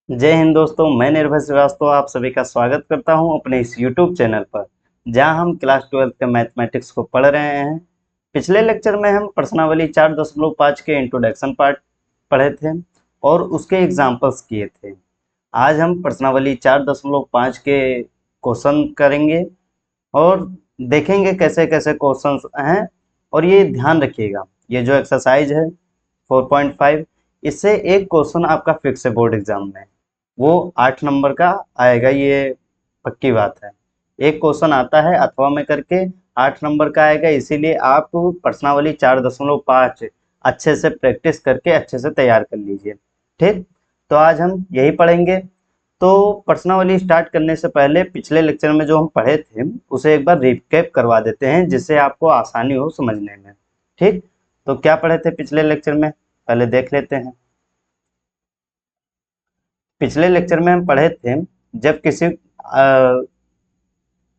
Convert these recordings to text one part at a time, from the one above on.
जय हिंद दोस्तों, मैं निर्भय श्रीवास्तव आप सभी का स्वागत करता हूं अपने इस YouTube चैनल पर, जहां हम क्लास 12 के मैथमेटिक्स को पढ़ रहे हैं। पिछले लेक्चर में हम प्रश्नावली 4.5 के इंट्रोडक्शन पार्ट पढ़े थे और उसके एग्जाम्पल्स किए थे। आज हम प्रश्नावली 4.5 के क्वेश्चन करेंगे और देखेंगे कैसे कैसे क्वेश्चंस हैं। और ये ध्यान रखिएगा, ये जो एक्सरसाइज है 4.5, इससे एक क्वेश्चन आपका फिक्स है बोर्ड एग्जाम में, वो 8 नंबर का आएगा, ये पक्की बात है। एक क्वेश्चन आता है अथवा में करके 8 नंबर का आएगा, इसीलिए आप प्रश्नावली 4.5 अच्छे से प्रैक्टिस करके अच्छे से तैयार कर लीजिए। ठीक, तो आज हम यही पढ़ेंगे। तो प्रश्नावली स्टार्ट करने से पहले पिछले लेक्चर में जो हम पढ़े थे उसे एक बार रिकैप करवा देते हैं, जिससे आपको आसानी हो समझने में। ठीक, तो क्या पढ़े थे पिछले लेक्चर में, पहले देख लेते हैं। पिछले लेक्चर में हम पढ़े थे, जब किसी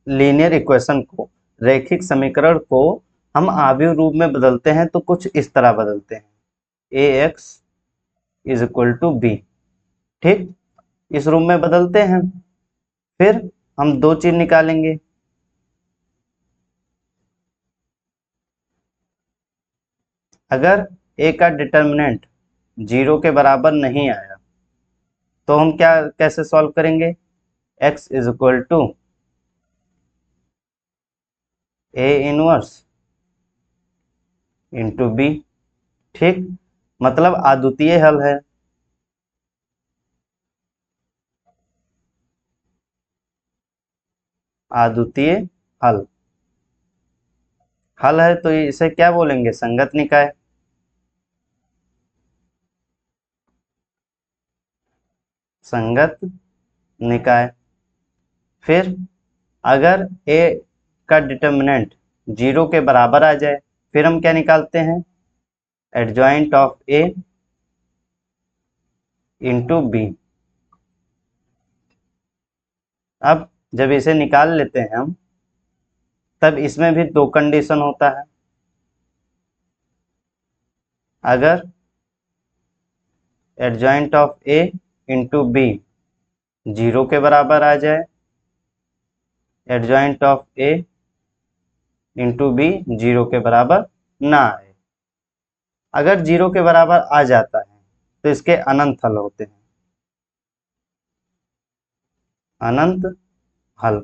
लीनियर इक्वेशन को, रैखिक समीकरण को हम आव्यूह रूप में बदलते हैं तो कुछ इस तरह बदलते हैं, ax is equal to B. ठीक, इस रूप में बदलते हैं। फिर हम दो चीज निकालेंगे। अगर a का डिटर्मिनेंट 0 के बराबर नहीं आया तो हम क्या कैसे सॉल्व करेंगे, x is equal to a inverse into B. ठीक, मतलब अद्वितीय हल है। अद्वितीय हल हल है तो इसे क्या बोलेंगे, संगत निकाय। संगत निकाय। फिर अगर a का डिटर्मिनेंट 0 के बराबर आ जाए, फिर हम क्या निकालते हैं, adjoint of a into B. अब जब इसे निकाल लेते हैं हम, तब इसमें भी दो कंडीशन होता है। अगर adjoint of a into B 0 के बराबर आ जाए, adjoint of a into B 0 के बराबर ना आए। अगर 0 के बराबर आ जाता है तो इसके अनंत हल होते हैं, अनंत हल।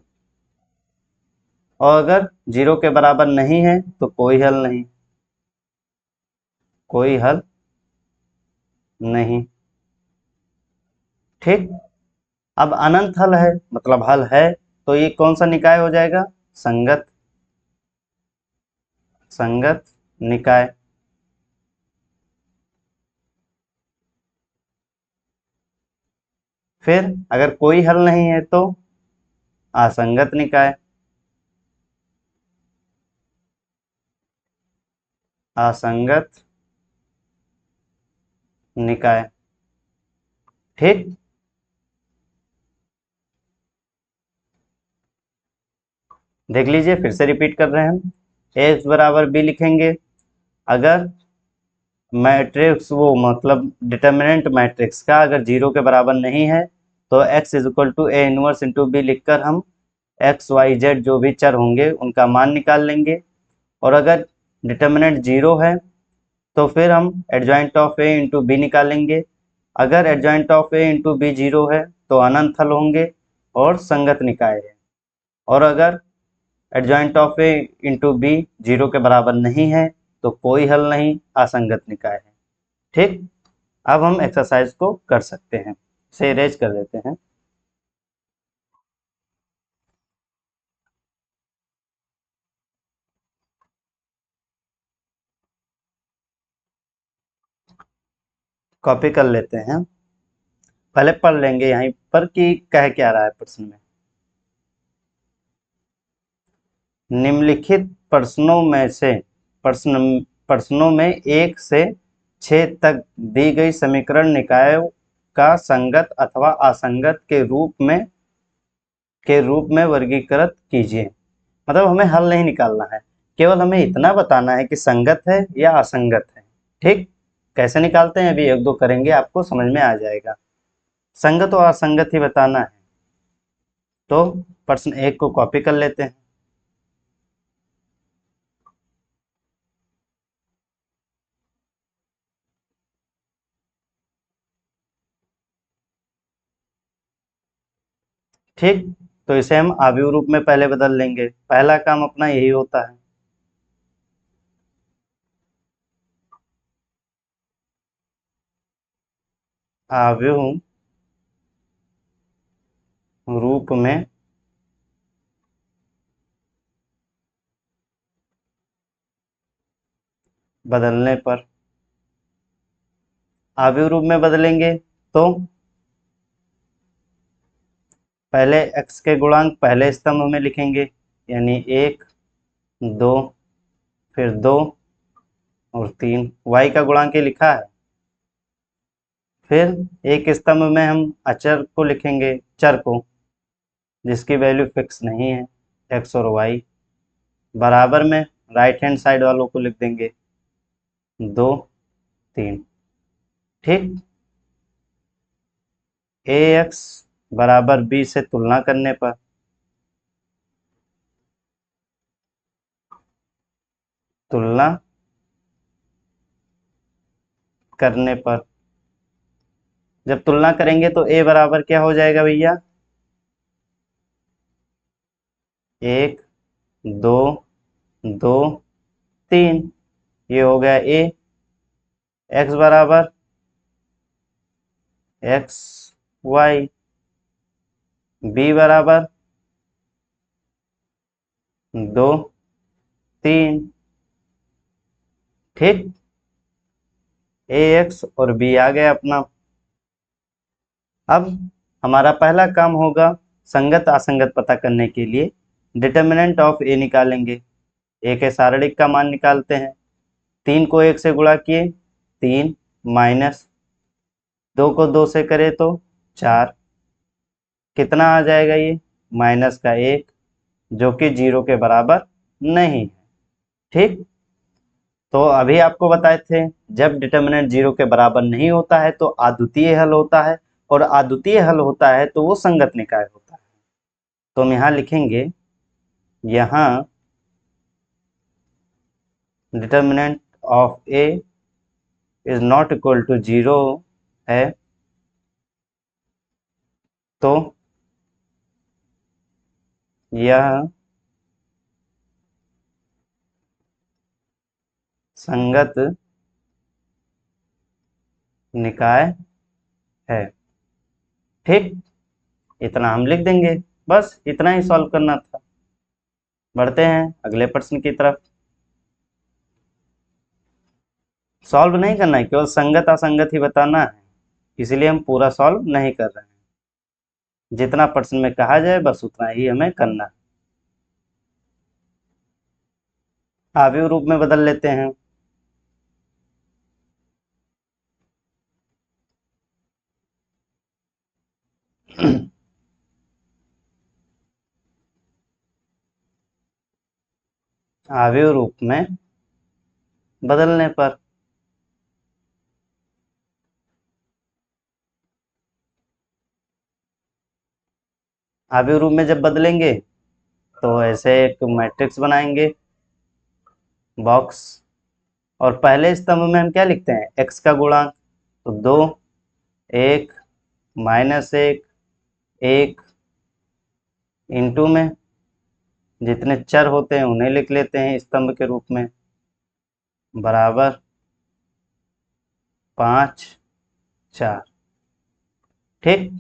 और अगर 0 के बराबर नहीं है तो कोई हल नहीं, कोई हल नहीं। ठीक, अब अनंत हल है मतलब हल है, तो ये कौन सा निकाय हो जाएगा, संगत, संगत निकाय। फिर अगर कोई हल नहीं है तो असंगत निकाय, असंगत निकाय। ठीक, देख लीजिए, फिर से रिपीट कर रहे हैं हम। एक्स बराबर बी लिखेंगे। अगर मैट्रिक्स वो मतलब डिटर्मिनेंट मैट्रिक्स का अगर 0 के बराबर नहीं है तो x is equal to A inverse into B लिखकर हम एक्स वाई जेड जो भी चर होंगे उनका मान निकाल लेंगे। और अगर डिटर्मिनेंट 0 है तो फिर हम adjoint of A into B निकालेंगे। अगर adjoint of A into B 0 है तो अनंत हल होंगे और संगत निकाय है। और अगर adjoint of A into B 0 के बराबर नहीं है तो कोई हल नहीं, असंगत निकाय है। ठीक, अब हम एक्सरसाइज को कर सकते हैं, इसे इरेज कर देते हैं। कॉपी कर लेते हैं, पहले पढ़ लेंगे यहीं पर कि कह क्या रहा है प्रश्न में। निम्नलिखित प्रश्नों में से प्रश्नों में 1 से 6 तक दी गई समीकरण निकायों का संगत अथवा असंगत के रूप में वर्गीकृत कीजिए। मतलब हमें हल नहीं निकालना है, केवल हमें इतना बताना है कि संगत है या असंगत है। ठीक, कैसे निकालते हैं अभी एक दो करेंगे, आपको समझ में आ जाएगा। संगत और असंगत ही बताना है, तो प्रश्न 1 को कॉपी कर लेते हैं। ठीक, तो इसे हम आव्यूह रूप में पहले बदल लेंगे, पहला काम अपना यही होता है। आव्यूह रूप में बदलने पर, आव्यूह रूप में बदलेंगे तो पहले x के गुणांक पहले स्तंभ में लिखेंगे, यानी 1, 2, फिर 2 और 3। y का गुणांक ये लिखा है। फिर एक स्तंभ में हम अचर को लिखेंगे, चर को, जिसकी वैल्यू फिक्स नहीं है, x और y। बराबर में राइट हैंड साइड वालों को लिख देंगे 2, 3। ठीक, ax बराबर b से तुलना करने पर, तुलना करने पर जब तुलना करेंगे तो a बराबर क्या हो जाएगा भैया, 1, 2, 2, 3। ये हो गया a। x बराबर x, y। b बराबर 2, 3। ठीक, ax और b आ गया अपना। अब हमारा पहला काम होगा संगत असंगत पता करने के लिए डिटर्मिनेंट ऑफ a निकालेंगे। a के सारणिक का मान निकालते हैं। 3 को 1 से गुणा किए 3, माइनस 2 को 2 से करे तो 4। कितना आ जाएगा ये, माइनस का 1, जो कि 0 के बराबर नहीं है। ठीक, तो अभी आपको बताए थे जब डिटर्मिनेंट 0 के बराबर नहीं होता है तो अद्वितीय हल होता है, और अद्वितीय हल होता है तो वो संगत निकाय होता है। तो हम यहाँ लिखेंगे, यहाँ determinant of A is not equal to 0 है, तो यह संगत निकाय है। ठीक, इतना हम लिख देंगे, बस इतना ही सॉल्व करना था। बढ़ते हैं अगले प्रश्न की तरफ। सॉल्व नहीं करना है, केवल संगत असंगत ही बताना है, इसलिए हम पूरा सॉल्व नहीं कर रहे हैं। जितना प्रश्न में कहा जाए बस उतना ही हमें करना है। आव्यूह रूप में बदल लेते हैं। आव्यूह रूप में बदलने पर, आव्यूह रूप में जब बदलेंगे तो ऐसे एक मैट्रिक्स बनाएंगे, बॉक्स, और पहले स्तंभ में हम क्या लिखते हैं, x का गुणांक, तो 2, 1, माइनस 1, 1, इंटू में जितने चर होते हैं उन्हें लिख लेते हैं स्तंभ के रूप में, बराबर 5, 4। ठीक,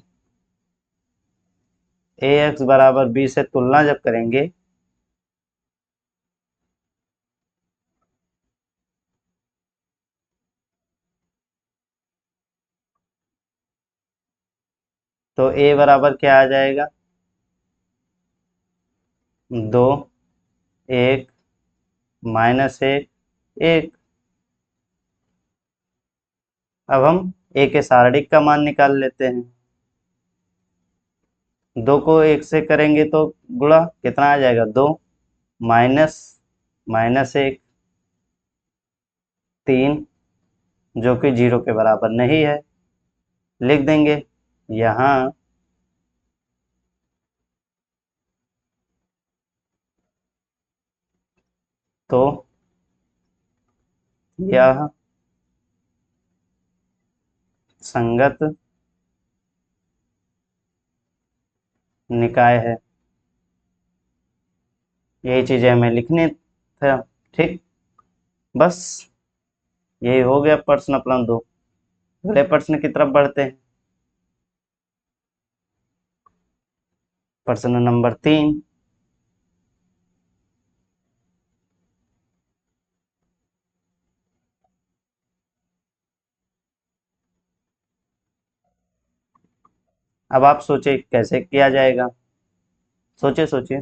ax बराबर b से तुलना जब करेंगे तो a बराबर क्या आ जाएगा, 2, 1, माइनस 1, 1। अब हम a के सारणिक का मान निकाल लेते हैं। 2 को 1 से करेंगे तो गुणा कितना आ जाएगा, 2, माइनस माइनस 1, 3, जो कि 0 के बराबर नहीं है, लिख देंगे यहाँ तो यह संगत निकाय है। यही चीजें हमें लिखनी था। ठीक, बस यही हो गया प्रश्न अपना 2। अगले प्रश्न की तरफ बढ़ते हैं। प्रश्न नंबर 3। अब आप सोचिए कैसे किया जाएगा। सोचिए सोचिए।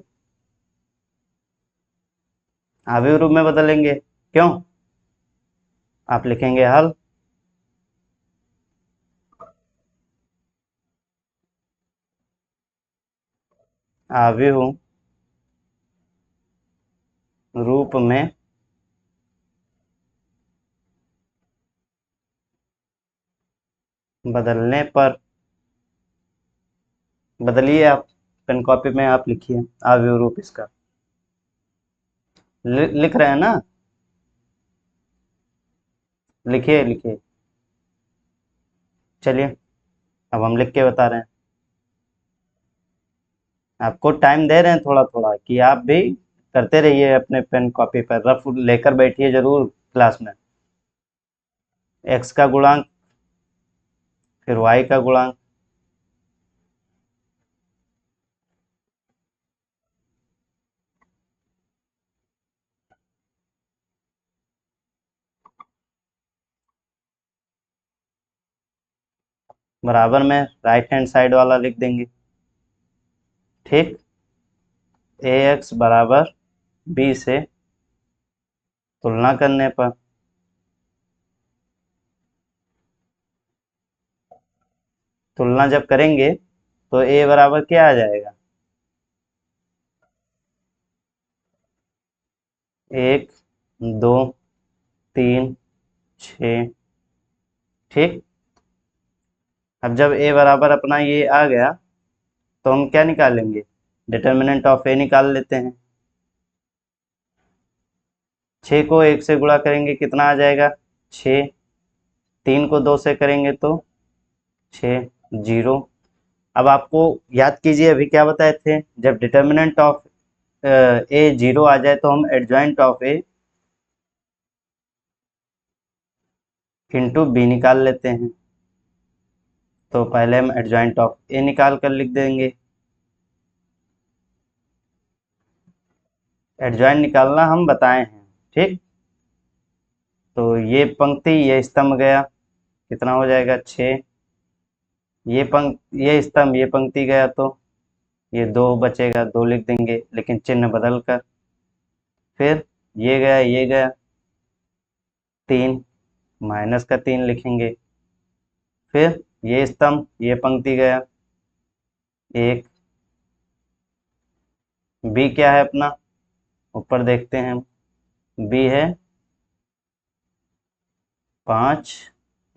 अवयव रूप में बदलेंगे। क्यों? आप लिखेंगे हल। अवयव रूप में बदलने पर, बदलिए आप, पेन कॉपी में आप लिखिए अवयव रूप इसका। लिख रहे हैं ना? लिखिए लिखिए। चलिए, अब हम लिख के बता रहे हैं। आपको टाइम दे रहे हैं थोड़ा थोड़ा कि आप भी करते रहिए, अपने पेन कॉपी पर रफ लेकर बैठिए जरूर क्लास में। एक्स का गुणांक, फिर वाई का गुणांक, बराबर में राइट हैंड साइड वाला लिख देंगे। ठीक, ए एक्स बराबर बी से तुलना करने पर, तुलना जब करेंगे तो ए बराबर क्या आ जाएगा? 1, 2, 3, 6। ठीक, अब जब ए बराबर अपना ये आ गया तो हम क्या निकालेंगे? डिटर्मिनेंट ऑफ ए निकाल लेते हैं। 6 को 1 से गुणा करेंगे कितना आ जाएगा? 6। 3 को 2 से करेंगे तो 6, 0। अब आपको याद कीजिए अभी क्या बताए थे, जब डिटर्मिनेंट ऑफ ए 0 आ जाए तो हम adjoint of A into B निकाल लेते हैं। तो पहले हम एडजॉइंट ऑफ ए निकाल कर लिख देंगे। एडजॉइंट निकालना हम बताए हैं। ठीक, तो ये पंक्ति ये स्तंभ गया, कितना हो जाएगा? 6। ये स्तंभ ये पंक्ति गया तो ये 2 बचेगा, 2 लिख देंगे लेकिन चिन्ह बदल कर। फिर ये गया 3, माइनस का 3 लिखेंगे। फिर ये स्तंभ ये पंक्ति गया 1। बी क्या है अपना? ऊपर देखते हैं हम। बी है 5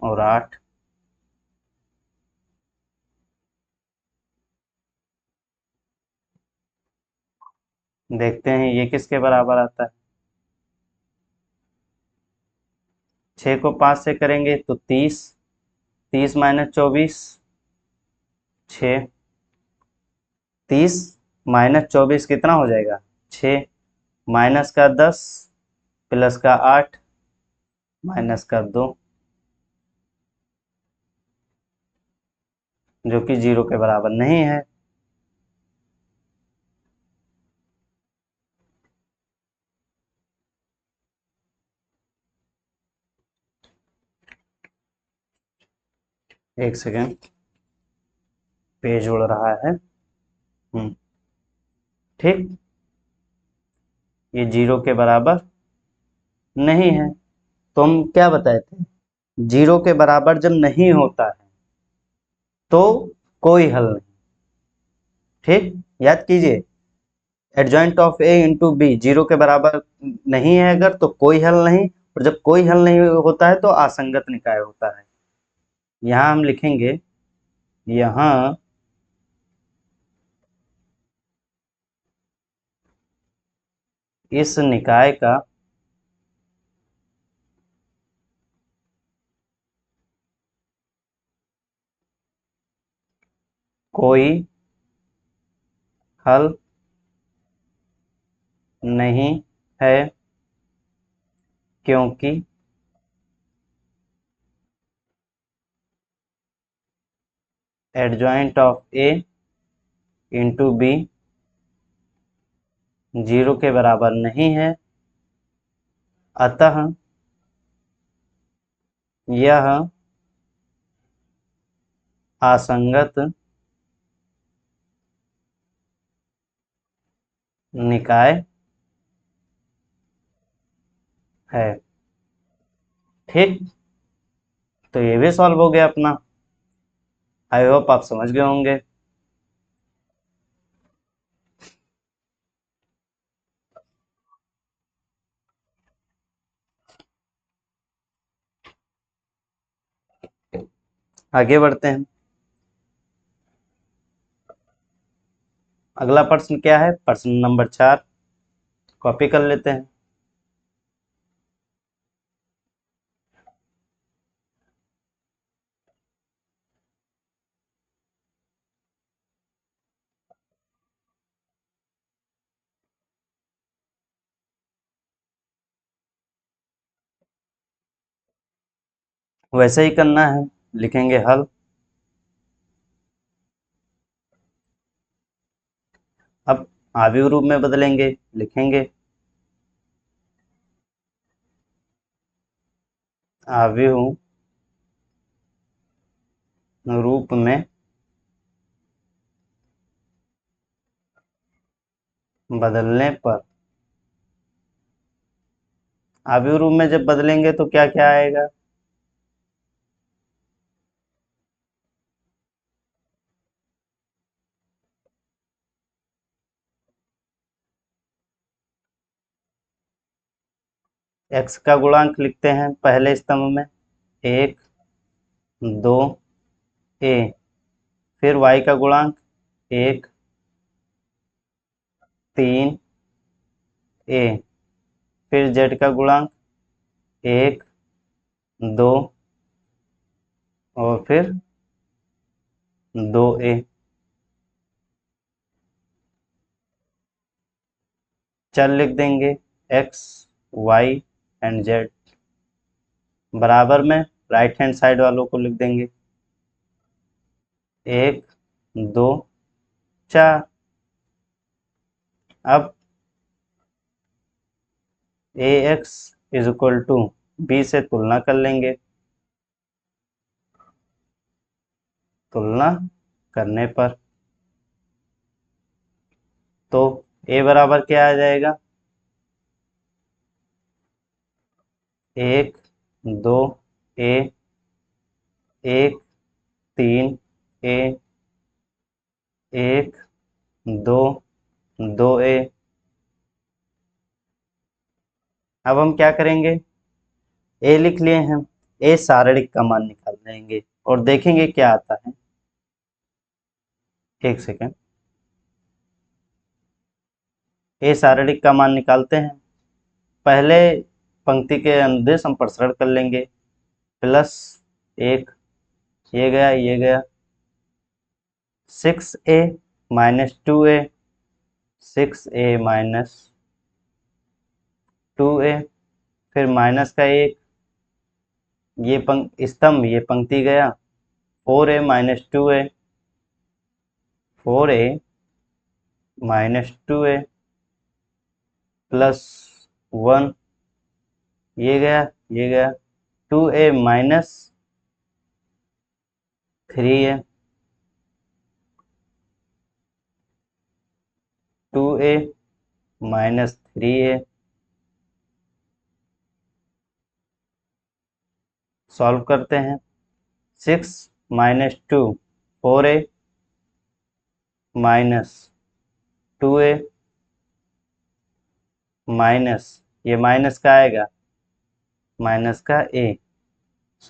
और 8। देखते हैं ये किसके बराबर आता है। 6 को 5 से करेंगे तो 30। 30 माइनस 24, 6। 30 माइनस 24 कितना हो जाएगा? 6। माइनस का 10 प्लस का 8 माइनस का 2, जो कि 0 के बराबर नहीं है। एक सेकेंड, पेज उड़ रहा है। ठीक, ये 0 के बराबर नहीं है। तो हम क्या बताए थे, 0 के बराबर जब नहीं होता है तो कोई हल नहीं। ठीक, याद कीजिए, adjoint of A into B 0 के बराबर नहीं है अगर तो कोई हल नहीं, और जब कोई हल नहीं होता है तो असंगत निकाय होता है। यहाँ हम लिखेंगे यहाँ इस निकाय का कोई हल नहीं है, क्योंकि adjoint of A into B 0 के बराबर नहीं है, अतः यह असंगत निकाय है। ठीक, तो ये भी सॉल्व हो गया अपना। आई होप आप समझ गए होंगे। आगे बढ़ते हैं। अगला प्रश्न क्या है? प्रश्न नंबर 4 कॉपी कर लेते हैं। वैसे ही करना है, लिखेंगे हल। अब आव्यूह रूप में बदलेंगे, लिखेंगे आव्यूह रूप में बदलने पर, आव्यूह रूप में जब बदलेंगे तो क्या क्या आएगा? x का गुणांक लिखते हैं पहले स्तंभ में, 1 2 a, फिर y का गुणांक 1 3 a, फिर z का गुणांक 1 2 और फिर 2a। चल लिख देंगे x y एंड z, बराबर में राइट हैंड साइड वालों को लिख देंगे 1 2 4। अब ax is equal to b से तुलना कर लेंगे। तुलना करने पर तो a बराबर क्या आ जाएगा? 1 2 a, 1 3 a, 1 2 2 a। अब हम क्या करेंगे? a लिख लिए हैं, a सारणिक का मान निकाल लेंगे और देखेंगे क्या आता है। एक सेकेंड, a सारणिक का मान निकालते हैं। पहले पंक्ति के अनुदेश हम प्रसारण कर लेंगे, प्लस 1, ये गया 6a minus 2a, 6a minus 2a, फिर माइनस का 1, ये स्तंभ, ये पंक्ति गया 4a minus 2a, 4a minus 2a plus 1, ये गया 2a minus 3a, 2a minus 3a। Solve करते हैं, 6 minus 2 4a minus 2a minus, ये माइनस का आएगा, माइनस का a।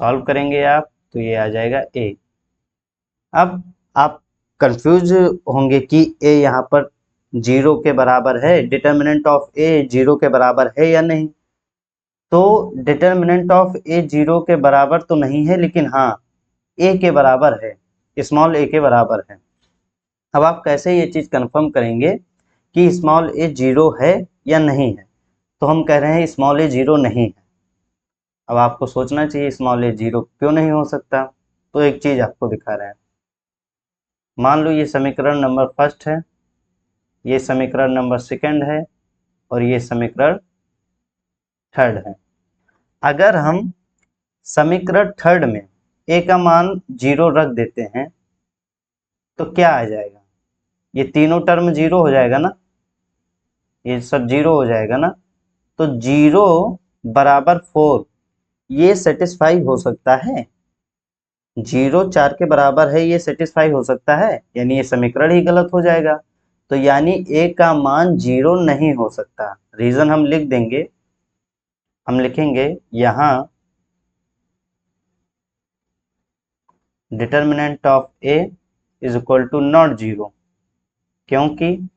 सॉल्व करेंगे आप तो ये आ जाएगा a। अब आप कंफ्यूज होंगे कि ए यहाँ पर 0 के बराबर है, डिटर्मिनेंट ऑफ ए 0 के बराबर है या नहीं। तो डिटर्मिनेंट ऑफ ए 0 के बराबर तो नहीं है, लेकिन हाँ ए के बराबर है, स्मॉल ए के बराबर है। अब आप कैसे ये चीज कंफर्म करेंगे कि स्मॉल ए 0 है या नहीं है? तो हम कह रहे हैं स्मॉल ए 0 नहीं है। अब आपको सोचना चाहिए स्मॉल ए 0 क्यों नहीं हो सकता। तो एक चीज आपको दिखा रहे हैं। मान लो ये समीकरण नंबर फर्स्ट है, ये समीकरण नंबर सेकंड है, और ये समीकरण थर्ड है। अगर हम समीकरण थर्ड में ए का मान 0 रख देते हैं तो क्या आ जाएगा? ये तीनों टर्म 0 हो जाएगा ना, ये सब 0 हो जाएगा ना। तो 0 बराबर 4 ये सेटिस्फाई हो सकता है? 0 4 के बराबर है, ये सेटिस्फाई हो सकता है? यानी ये समीकरण ही गलत हो जाएगा। तो यानी ए का मान 0 नहीं हो सकता। रीजन हम लिख देंगे, हम लिखेंगे यहाँ determinant of A is equal to not 0, क्योंकि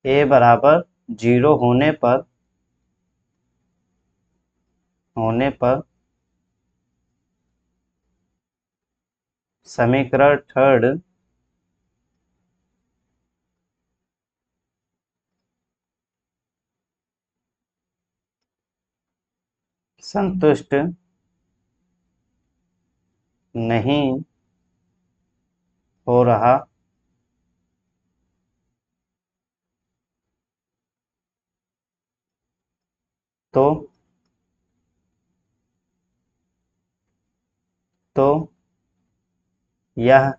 ए बराबर 0 होने पर समीकरण थर्ड संतुष्ट नहीं हो रहा। तो तो यह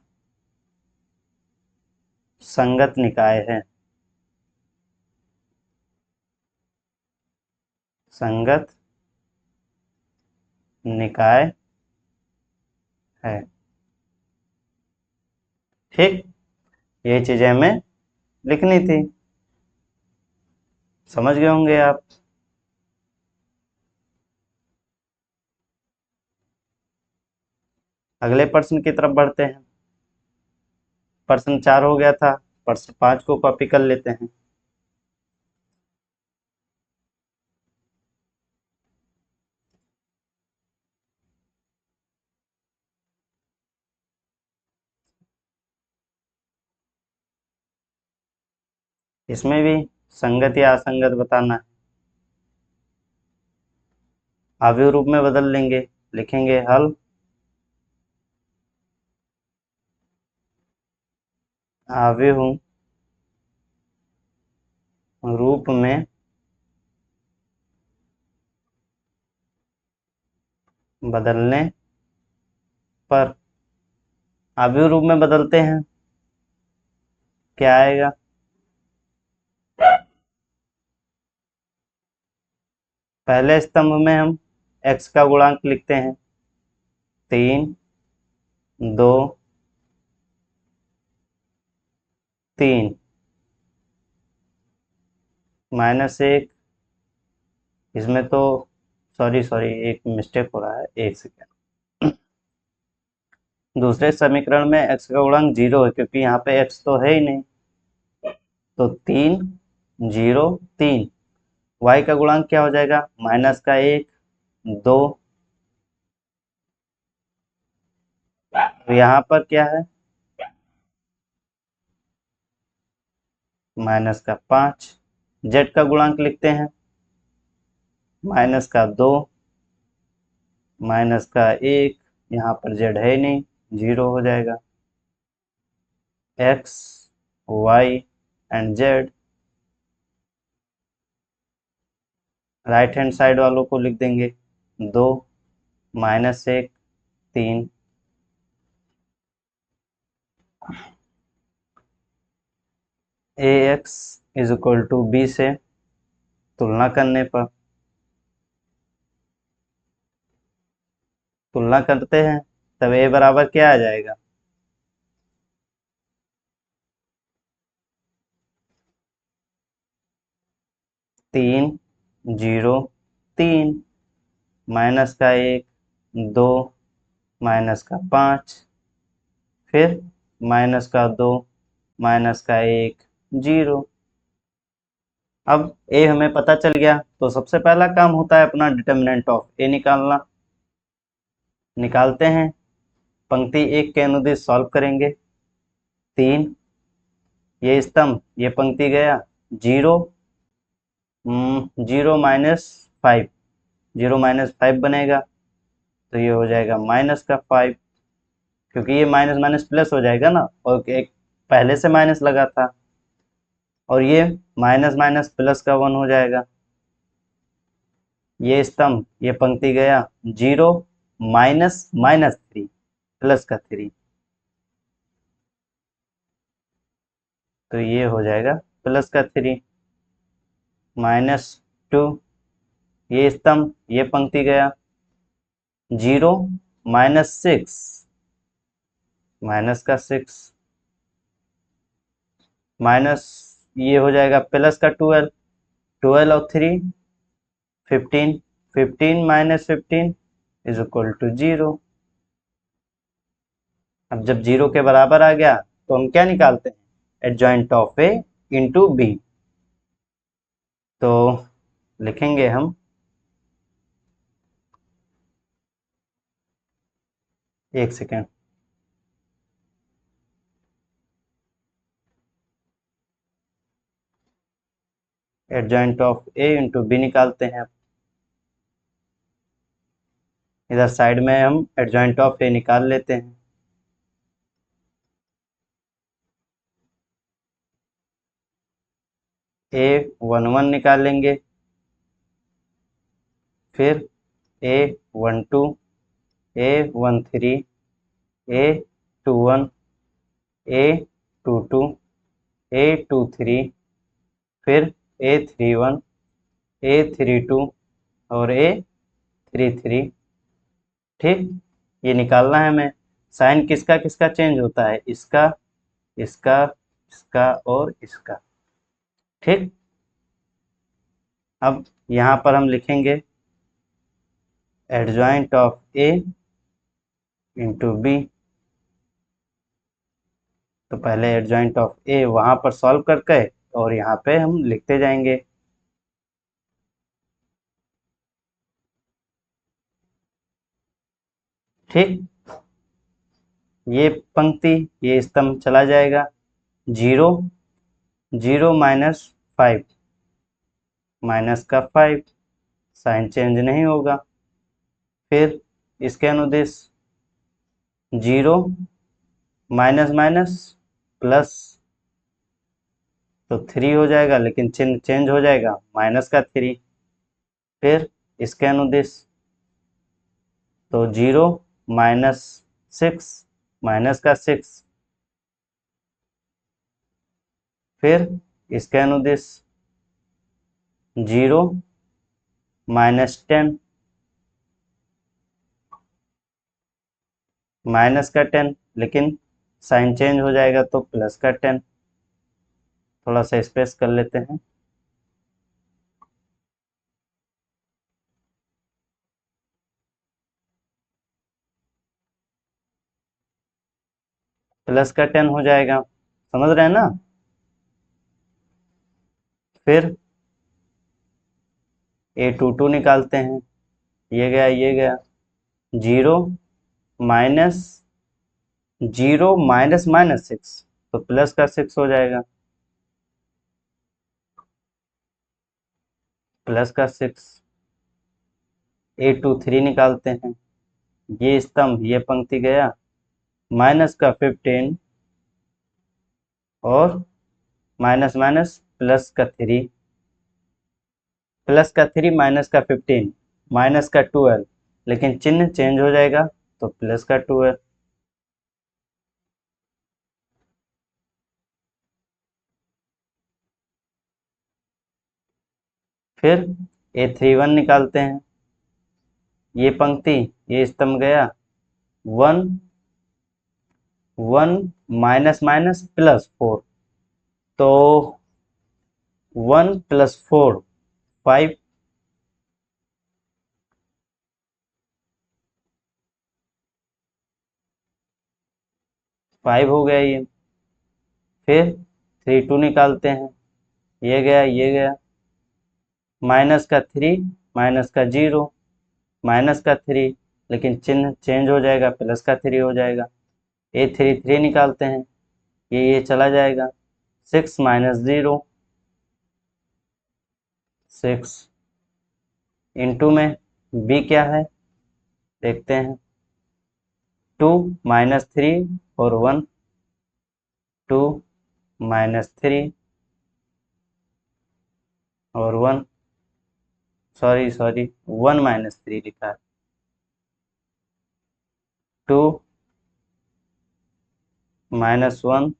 संगत निकाय है, संगत निकाय है। ठीक, ये चीजें हमें लिखनी थी। समझ गए होंगे आप। अगले प्रश्न की तरफ बढ़ते हैं। प्रश्न 4 हो गया था, प्रश्न 5 को कॉपी कर लेते हैं। इसमें भी संगत या असंगत बताना है। अवयव रूप में बदल लेंगे, लिखेंगे हल अवयव रूप में बदलने पर, अवयव रूप में बदलते हैं, क्या आएगा? पहले स्तंभ में हम x का गुणांक लिखते हैं 3 2 3 -1। इसमें तो सॉरी सॉरी एक मिस्टेक हो रहा है, एक सेकेंड। दूसरे समीकरण में x का गुणांक 0 है, क्योंकि यहाँ पे x तो है ही नहीं। तो 3 0 3। y का गुणांक क्या हो जाएगा? -1 2। तो यहाँ पर क्या है? -5। z का गुणांक लिखते हैं -2 -1। यहाँ पर z है ही नहीं, 0 हो जाएगा। x y and z, right hand side वालों को लिख देंगे 2 -1 3। ax is equal to b से तुलना करने पर, तुलना करते हैं तब a बराबर क्या आ जाएगा? 3 0 3। माइनस का 1, 2, माइनस का 5, फिर माइनस का 2, माइनस का 1, 0। अब ए हमें पता चल गया, तो सबसे पहला काम होता है अपना डिटर्मिनेंट ऑफ ए निकालना। निकालते हैं, पंक्ति 1 के अनुदिश सॉल्व करेंगे। 3, ये स्तंभ, ये पंक्ति गया 0, 0 माइनस 5, 0 माइनस 5 बनेगा, तो ये हो जाएगा माइनस का 5, क्योंकि ये माइनस माइनस प्लस हो जाएगा ना, और एक पहले से माइनस लगा था, और ये माइनस माइनस प्लस का 1 हो जाएगा। ये स्तंभ, ये पंक्ति गया 0 माइनस माइनस 3 प्लस का 3, तो ये हो जाएगा प्लस का 3, -2। ये स्तंभ, ये पंक्ति गया 0 माइनस 6 माइनस का 6, माइनस ये हो जाएगा प्लस का 12, 12 और 3 15, 15 माइनस 15 इज इक्वल टू 0। अब जब 0 के बराबर आ गया तो हम क्या निकालते हैं, adjoint of A into B. तो लिखेंगे हम, एक second, adjoint of A into B निकालते हैं। इधर साइड में हम एडजॉइंट ऑफ ए निकाल लेते हैं। ए 11 निकालेंगे, फिर ए 12, ए 13, ए 21, ए 22, ए 23, फिर ए 31, ए 32 और ए 33। ठीक, ये निकालना है हमें। साइन किसका किसका चेंज होता है, इसका, इसका, इसका और इसका। ठीक, अब यहाँ पर हम लिखेंगे adjoint of A into B. तो पहले एडजॉइंट ऑफ ए वहां पर सॉल्व करके और यहाँ पे हम लिखते जाएंगे। ठीक, ये पंक्ति, ये स्तंभ चला जाएगा 0, 0 माइनस 5, माइनस का 5, साइन चेंज नहीं होगा। फिर इसके अनुदिश 0 माइनस माइनस प्लस, तो 3 हो जाएगा, लेकिन चिन्ह चेंज हो जाएगा, माइनस का 3। फिर इसके अनुदिश तो 0 माइनस 6, माइनस का 6। फिर इसके अनुदिश 0 माइनस 10, माइनस का 10, लेकिन साइन चेंज हो जाएगा तो प्लस का 10। थोड़ा सा स्पेस कर लेते हैं। प्लस का 10 हो जाएगा, समझ रहे हैं ना। फिर A22 निकालते हैं, ये गया, ये गया 0 माइनस 0 माइनस माइनस 6, तो प्लस का 6 हो जाएगा, प्लस का 6। A23 निकालते हैं, ये स्तंभ, ये पंक्ति गया माइनस का 15 और माइनस माइनस प्लस का 3, प्लस का 3 माइनस का 15, माइनस का 12, लेकिन चिन्ह चेंज हो जाएगा तो प्लस का 12। फिर A31 निकालते हैं, ये पंक्ति, ये स्तंभ गया 1, 1 माइनस माइनस प्लस 4, तो 1 प्लस 4 5, 5 हो गया ये। फिर 3 2 निकालते हैं, ये गया ये गया, माइनस का 3 माइनस का 0 माइनस का 3, लेकिन चिन्ह चेंज हो जाएगा, प्लस का 3 हो जाएगा। ये 3 3 निकालते हैं, ये चला जाएगा। 6 माइनस 0 6, इंटू में b क्या है देखते हैं, 2 माइनस 3 और 1, 2 माइनस 3 और 1, सॉरी 1 माइनस 3 लिखा है, 2 माइनस 1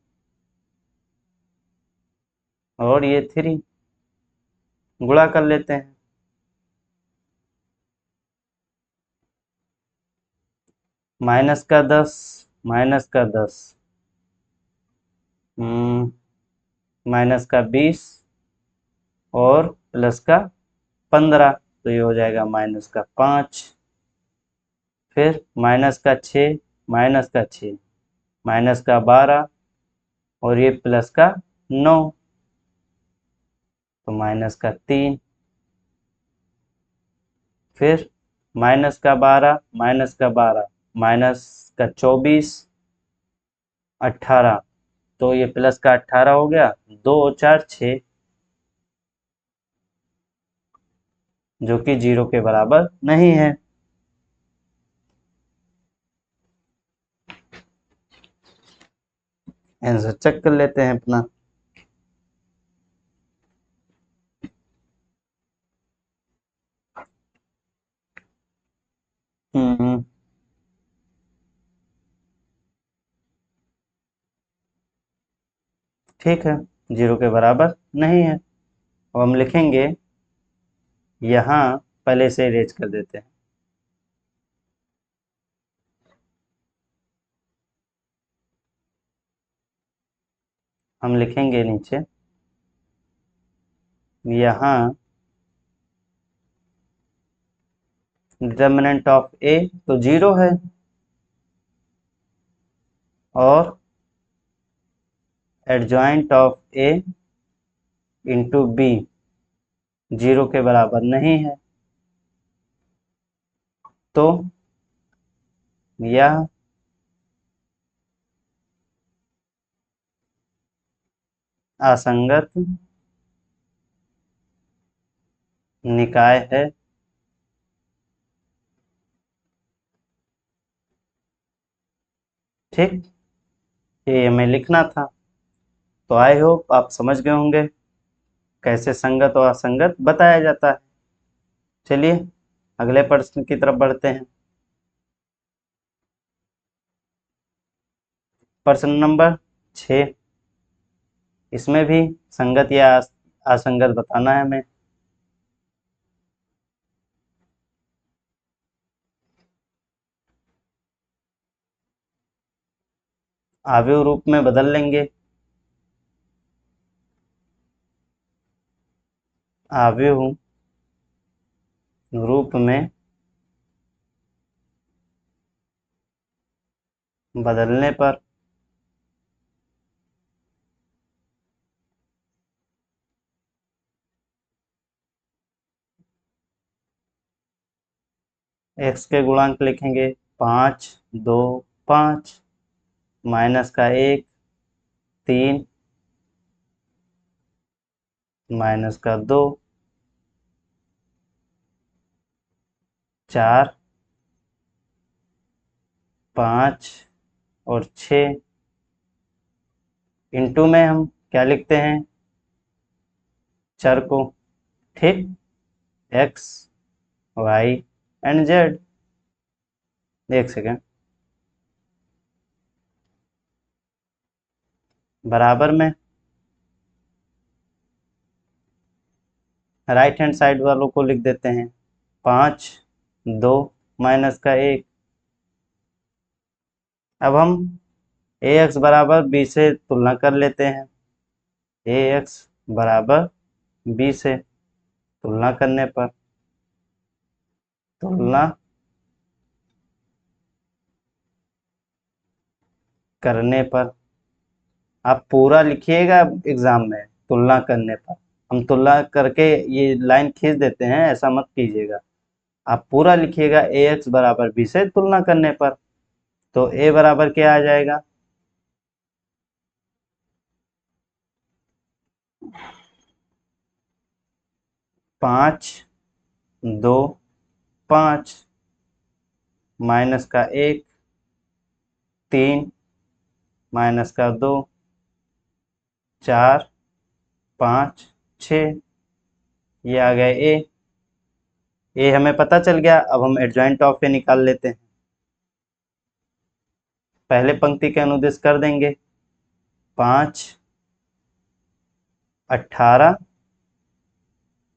और ये 3, गुणा कर लेते हैं। माइनस का 10 माइनस का 10, माइनस का 20 और प्लस का 15, तो ये हो जाएगा माइनस का 5। फिर माइनस का 6 माइनस का 6 माइनस का 12 और ये प्लस का 9, तो माइनस का 3। फिर माइनस का 12 माइनस का 12 माइनस का 24 18, तो ये प्लस का 18 हो गया, 2 और 4 6, जो कि 0 के बराबर नहीं है। आंसर चेक कर लेते हैं अपना। हम्म ठीक है, 0 के बराबर नहीं है। अब हम लिखेंगे, यहाँ पहले से इरेज कर देते हैं। हम लिखेंगे नीचे, यहाँ डिटर्मिनेंट ऑफ ए तो 0 है, और adjoint of A into B 0 के बराबर नहीं है, तो यह असंगत निकाय है। ठीक, ये हमें लिखना था। तो आई होप आप समझ गए होंगे कैसे संगत और असंगत बताया जाता है। चलिए अगले प्रश्न की तरफ बढ़ते हैं। प्रश्न नंबर 6, इसमें भी संगत या असंगत बताना है हमें। आव्यूह रूप में बदल लेंगे, आव्यूह रूप में बदलने पर x के गुणांक लिखेंगे 5 2 5, माइनस का 1 3, माइनस का 2 4 5 और 6, इंटू में हम क्या लिखते हैं, चर को। ठीक, x y एंड z। एक सेकेंड, बराबर में राइट हैंड साइड वालों को लिख देते हैं, 5 2 माइनस का 1। अब हम ax बराबर b से तुलना कर लेते हैं, ax बराबर b से तुलना करने पर, तुलना करने पर। आप पूरा लिखिएगा एग्जाम में, तुलना करने पर। हम तुलना करके ये लाइन खींच देते हैं, ऐसा मत कीजिएगा। आप पूरा लिखिएगा ए एक्स बराबर बी से तुलना करने पर। तो ए बराबर क्या आ जाएगा? 5, 2, 5, माइनस का 1, 3, माइनस का 2, 4, 5, 6। ये आ गया ए। ए हमें पता चल गया। अब हम एडजॉइंट ऑफ ए निकाल लेते हैं। पहले पंक्ति के अनुदिश कर देंगे। 5, 18,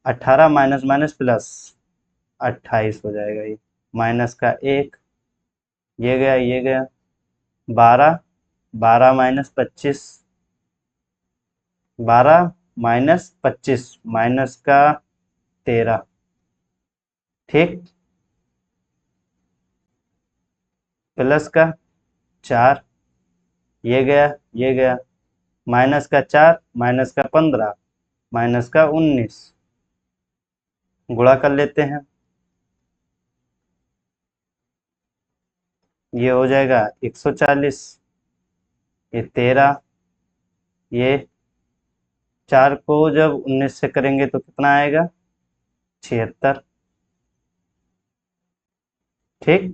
18 माइनस माइनस प्लस 28 हो जाएगा ये। माइनस का 1, ये गया ये गया। 12, 12 माइनस 25, 12 माइनस 25, माइनस का 13। ठीक। प्लस का 4, ये गया ये गया। माइनस का 4, माइनस का 15, माइनस का 19। गुणा कर लेते हैं। ये हो जाएगा 140, ये 13, ये 4 को जब 19 से करेंगे तो कितना आएगा? 76। ठीक।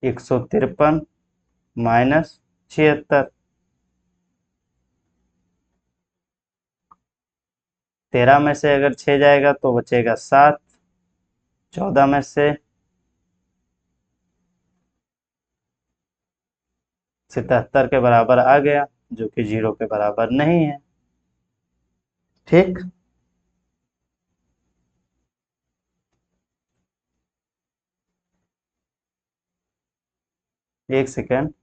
153 माइनस 76। 13 में से अगर 6 जाएगा तो बचेगा 7। 14 में से 77 के बराबर आ गया, जो कि 0 के बराबर नहीं है। ठीक। एक सेकेंड।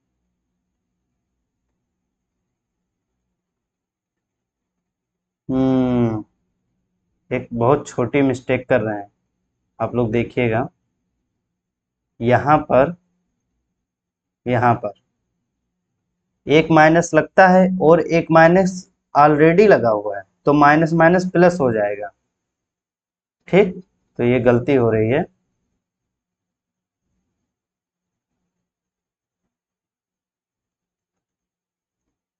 हम्म एक बहुत छोटी मिस्टेक कर रहे हैं आप लोग, देखिएगा। यहाँ पर, यहाँ पर एक माइनस लगता है और एक माइनस ऑलरेडी लगा हुआ है, तो माइनस माइनस प्लस हो जाएगा। ठीक। तो ये गलती हो रही है।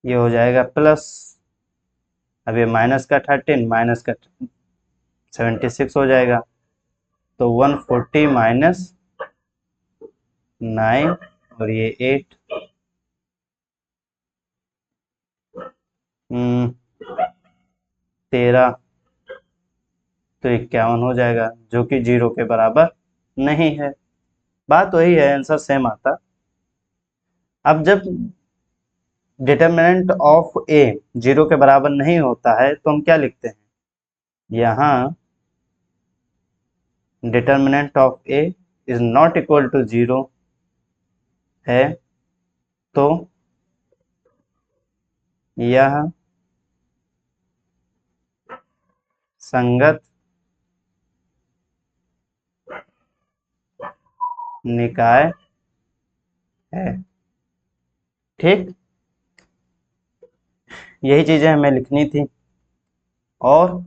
ये हो जाएगा प्लस। अब ये माइनस का 13 माइनस का 76 हो जाएगा। तो 140 माइनस 9 और ये 8, 13, तो 51 हो जाएगा, जो कि 0 के बराबर नहीं है। बात वही है, आंसर सेम आता। अब जब डिटर्मिनेंट ऑफ ए 0 के बराबर नहीं होता है तो हम क्या लिखते हैं? यहाँ determinant of A is not equal to 0 है, तो यह संगत निकाय है। ठीक। यही चीजें हमें लिखनी थी, और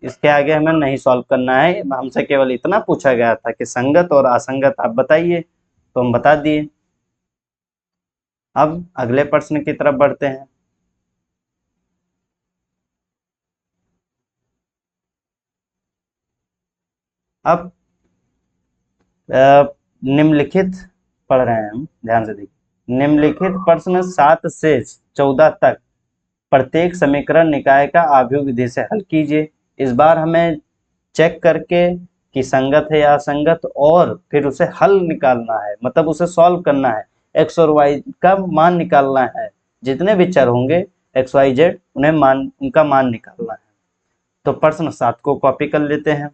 इसके आगे हमें नहीं सॉल्व करना है। हमसे केवल इतना पूछा गया था कि संगत और असंगत आप बताइए, तो हम बता दिए। अब अगले प्रश्न की तरफ बढ़ते हैं। अब निम्नलिखित पढ़ रहे हैं हम, ध्यान से देखिए। निम्नलिखित प्रश्न 7 से 14 तक प्रत्येक समीकरण निकाय का आव्यूह विधि से हल कीजिए। इस बार हमें चेक करके कि संगत है या असंगत, और फिर उसे हल निकालना है, मतलब उसे सॉल्व करना है। एक्स और वाई का मान निकालना है। जितने भी चर होंगे एक्स वाई जेड, उन्हें उनका मान निकालना है। तो प्रश्न 7 को कॉपी कर लेते हैं।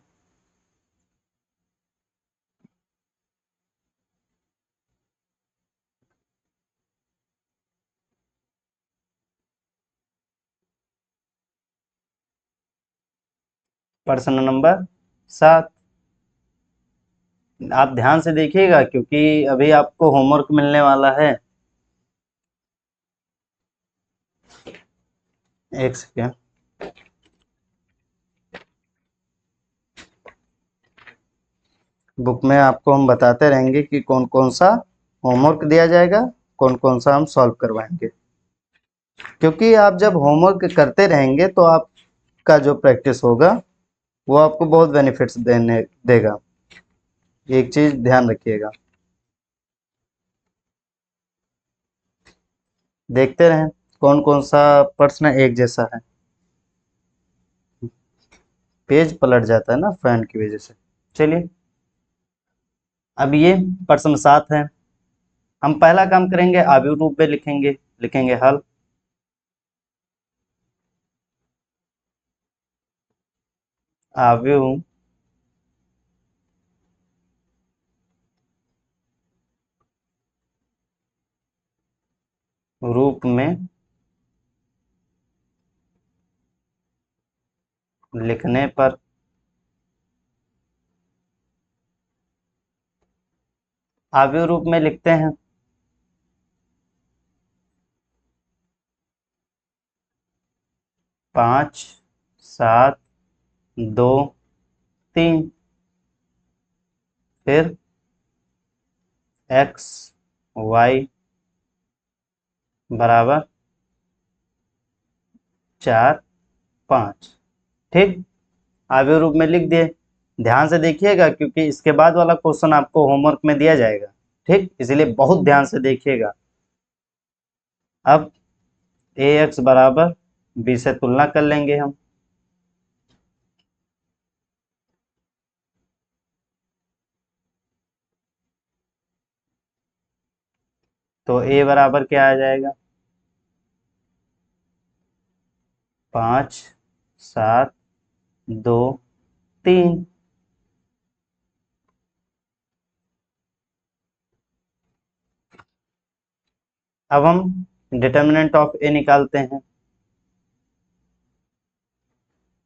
प्रश्न नंबर 7। आप ध्यान से देखिएगा क्योंकि अभी आपको होमवर्क मिलने वाला है। एक सेकेंड। बुक में आपको हम बताते रहेंगे कि कौन कौन सा होमवर्क दिया जाएगा, कौन कौन सा हम सॉल्व करवाएंगे। क्योंकि आप जब होमवर्क करते रहेंगे तो आपका जो प्रैक्टिस होगा वो आपको बहुत बेनिफिट्स देने देगा। एक चीज ध्यान रखिएगा। देखते रहें कौन कौन सा प्रश्न एक जैसा है। पेज पलट जाता है ना फैन की वजह से। चलिए, अब ये प्रश्न 7 है। हम पहला काम करेंगे, आव्यूह रूप में लिखेंगे। लिखेंगे हल। आव्यूह रूप में लिखने पर आव्यूह रूप में लिखते हैं 5 7 2 3। फिर x y बराबर 4 5। ठीक, आव्यूह रूप में लिख दिए। ध्यान से देखिएगा क्योंकि इसके बाद वाला क्वेश्चन आपको होमवर्क में दिया जाएगा। ठीक, इसलिए बहुत ध्यान से देखिएगा। अब ax बराबर b से तुलना कर लेंगे हम। तो a बराबर क्या आ जाएगा? 5 7 2 3। अब हम डिटर्मिनेंट ऑफ a निकालते हैं।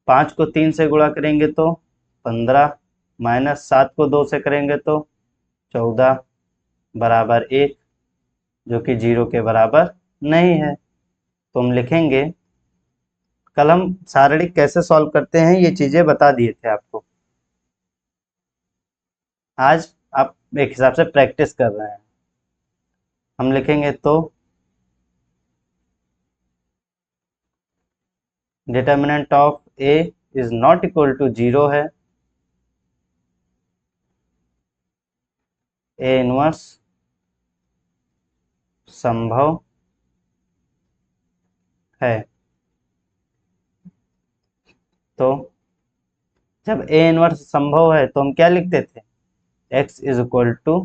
5 को 3 से गुणा करेंगे तो 15, माइनस 7 को 2 से करेंगे तो 14 बराबर 1, जो कि 0 के बराबर नहीं है। तो हम लिखेंगे, कल हम शारीरिक कैसे सॉल्व करते हैं ये चीजें बता दिए थे आपको। आज आप एक हिसाब से प्रैक्टिस कर रहे हैं। हम लिखेंगे तो determinant of a is not equal to 0 है। a इनवर्स संभव है। तो जब a इनवर्स संभव है तो हम क्या लिखते थे? x is equal to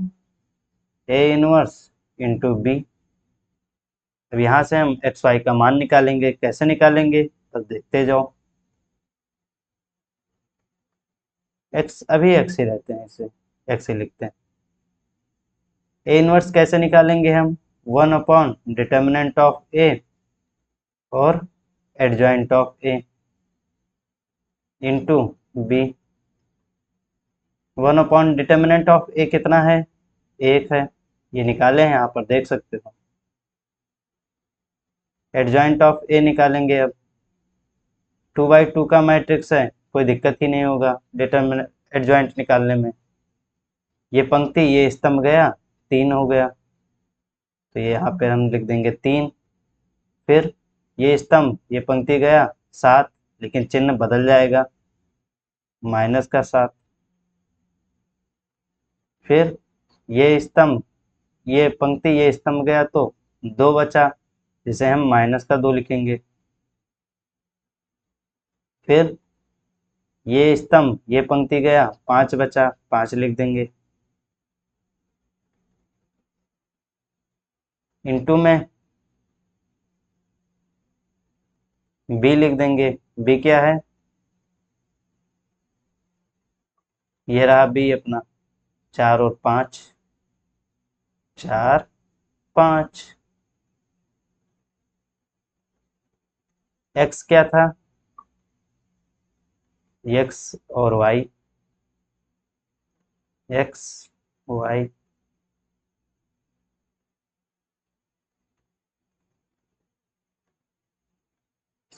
a inverse into B. अब यहाँ से हम एक्स वाई का मान निकालेंगे। कैसे निकालेंगे तब देखते जाओ। एक्स अभी एक्स ही रहते हैं, इसे एक्स ही लिखते हैं। ए इनवर्स कैसे निकालेंगे हम? 1 अपॉन डिटर्मिनेंट ऑफ ए और adjoint of A into B. 1 upon determinant of A कितना है? 1 है। ये निकाले हैं, यहाँ पर देख सकते हो। एडजॉइंट ऑफ ए निकालेंगे। अब 2/2 का मैट्रिक्स है, कोई दिक्कत ही नहीं होगा डिटर्मिनेंट एडजॉइंट निकालने में। ये पंक्ति ये स्तंभ गया, 3 हो गया, तो ये यहाँ पे हम लिख देंगे 3। फिर ये स्तंभ ये पंक्ति गया 7, लेकिन चिन्ह बदल जाएगा, माइनस का 7। फिर ये स्तंभ ये पंक्ति ये स्तंभ गया तो 2 बचा, जिसे हम माइनस का 2 लिखेंगे। फिर ये स्तंभ ये पंक्ति गया, 5 बचा, 5 लिख देंगे। इंटू में बी लिख देंगे। बी क्या है? ये रहा बी अपना, 4 और 5, 4 5। एक्स क्या था? एक्स और वाई। एक्स वाई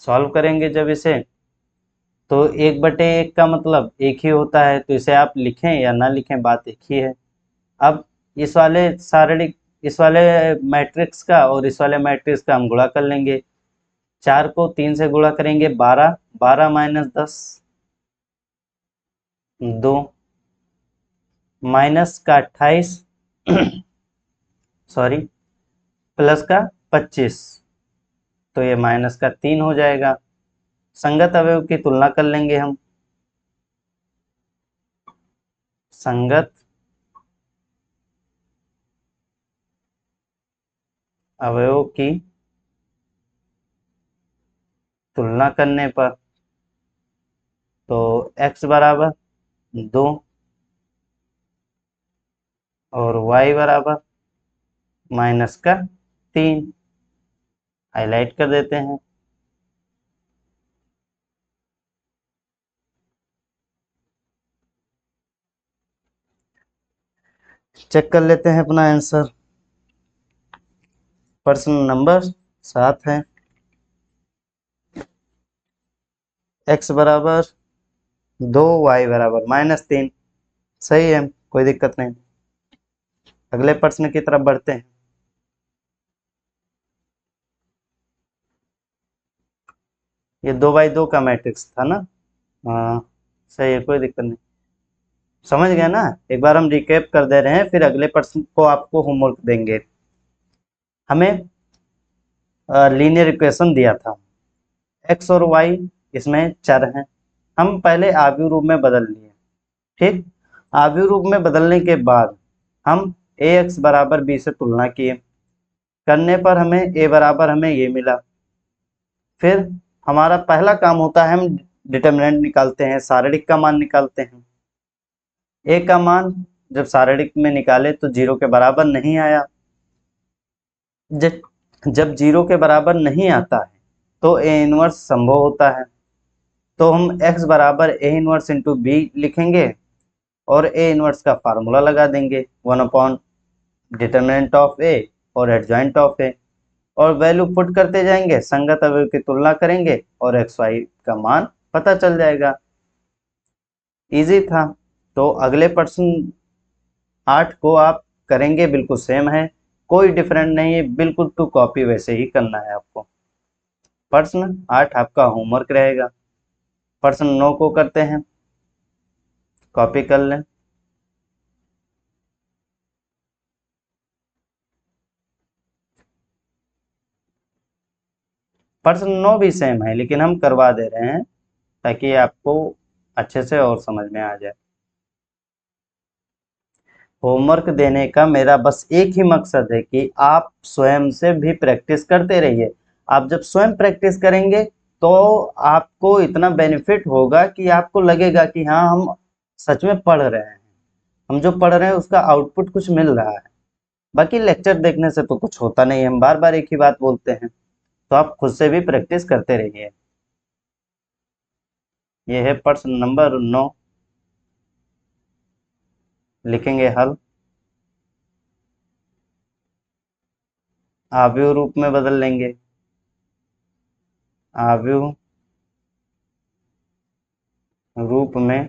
सॉल्व करेंगे जब इसे, तो 1/1 का मतलब एक ही होता है, तो इसे आप लिखें या ना लिखें बात एक ही है। अब इस वाले सारणिक, इस वाले मैट्रिक्स का और इस वाले मैट्रिक्स का हम गुणा कर लेंगे। 4 को 3 से गुणा करेंगे 12, 12 माइनस 10 2, माइनस का 28 सॉरी, प्लस का 25, तो ये माइनस का 3 हो जाएगा। संगत अवयव की तुलना कर लेंगे हम। संगत अवयव की तुलना करने पर, तो x बराबर 2 और y बराबर माइनस का 3, हाईलाइट कर देते हैं। चेक कर लेते हैं अपना आंसर। प्रश्न नंबर 7 है, x बराबर 2, y बराबर -3। सही है, कोई दिक्कत नहीं। अगले प्रश्न की तरफ बढ़ते हैं। ये 2x2 का मैट्रिक्स था ना? हाँ, सही है, कोई दिक्कत नहीं। समझ गए ना? एक बार हम रिकैप कर दे रहे हैं, फिर अगले प्रश्न को आपको होमवर्क देंगे। हमें लीनियर इक्वेशन दिया था, x और y इसमें चर हैं, हम पहले आव्यूह रूप में बदल लिए। ठीक, आव्यूह रूप में बदलने के बाद हम ax बराबर b से तुलना किए, करने पर हमें a बराबर हमें ये मिला। फिर हमारा पहला काम होता है, हम डिटर्मिनेंट निकालते हैं, सारणिक का मान निकालते हैं। a का मान जब सारणिक में निकाले तो 0 के बराबर नहीं आया। जब 0 के बराबर नहीं आता है तो a इनवर्स संभव होता है, तो हम x बराबर a इनवर्स इंटू बी लिखेंगे और a इनवर्स का फार्मूला लगा देंगे, 1 अपॉन डिटर्मिनेंट ऑफ a और एडजॉइंट ऑफ a, और वैल्यू पुट करते जाएंगे, संगत अवयव की तुलना करेंगे और एक्स वाई का मान पता चल जाएगा। इजी था। तो अगले प्रश्न 8 को आप करेंगे, बिल्कुल सेम है, कोई डिफरेंट नहीं है, बिल्कुल टू कॉपी वैसे ही करना है आपको। प्रश्न 8 आपका होमवर्क रहेगा। प्रश्न 9 को करते हैं, कॉपी कर लें। प्रश्न 9 भी सेम है, लेकिन हम करवा दे रहे हैं ताकि आपको अच्छे से और समझ में आ जाए। होमवर्क देने का मेरा बस एक ही मकसद है कि आप स्वयं से भी प्रैक्टिस करते रहिए। आप जब स्वयं प्रैक्टिस करेंगे तो आपको इतना बेनिफिट होगा कि आपको लगेगा कि हाँ, हम सच में पढ़ रहे हैं, हम जो पढ़ रहे हैं उसका आउटपुट कुछ मिल रहा है। बाकी लेक्चर देखने से तो कुछ होता नहीं, हम बार बार एक ही बात बोलते हैं, तो आप खुद से भी प्रैक्टिस करते रहिए। ये है प्रश्न नंबर 9, लिखेंगे हल। आव्यूह रूप में बदल लेंगे, आव्यूह रूप में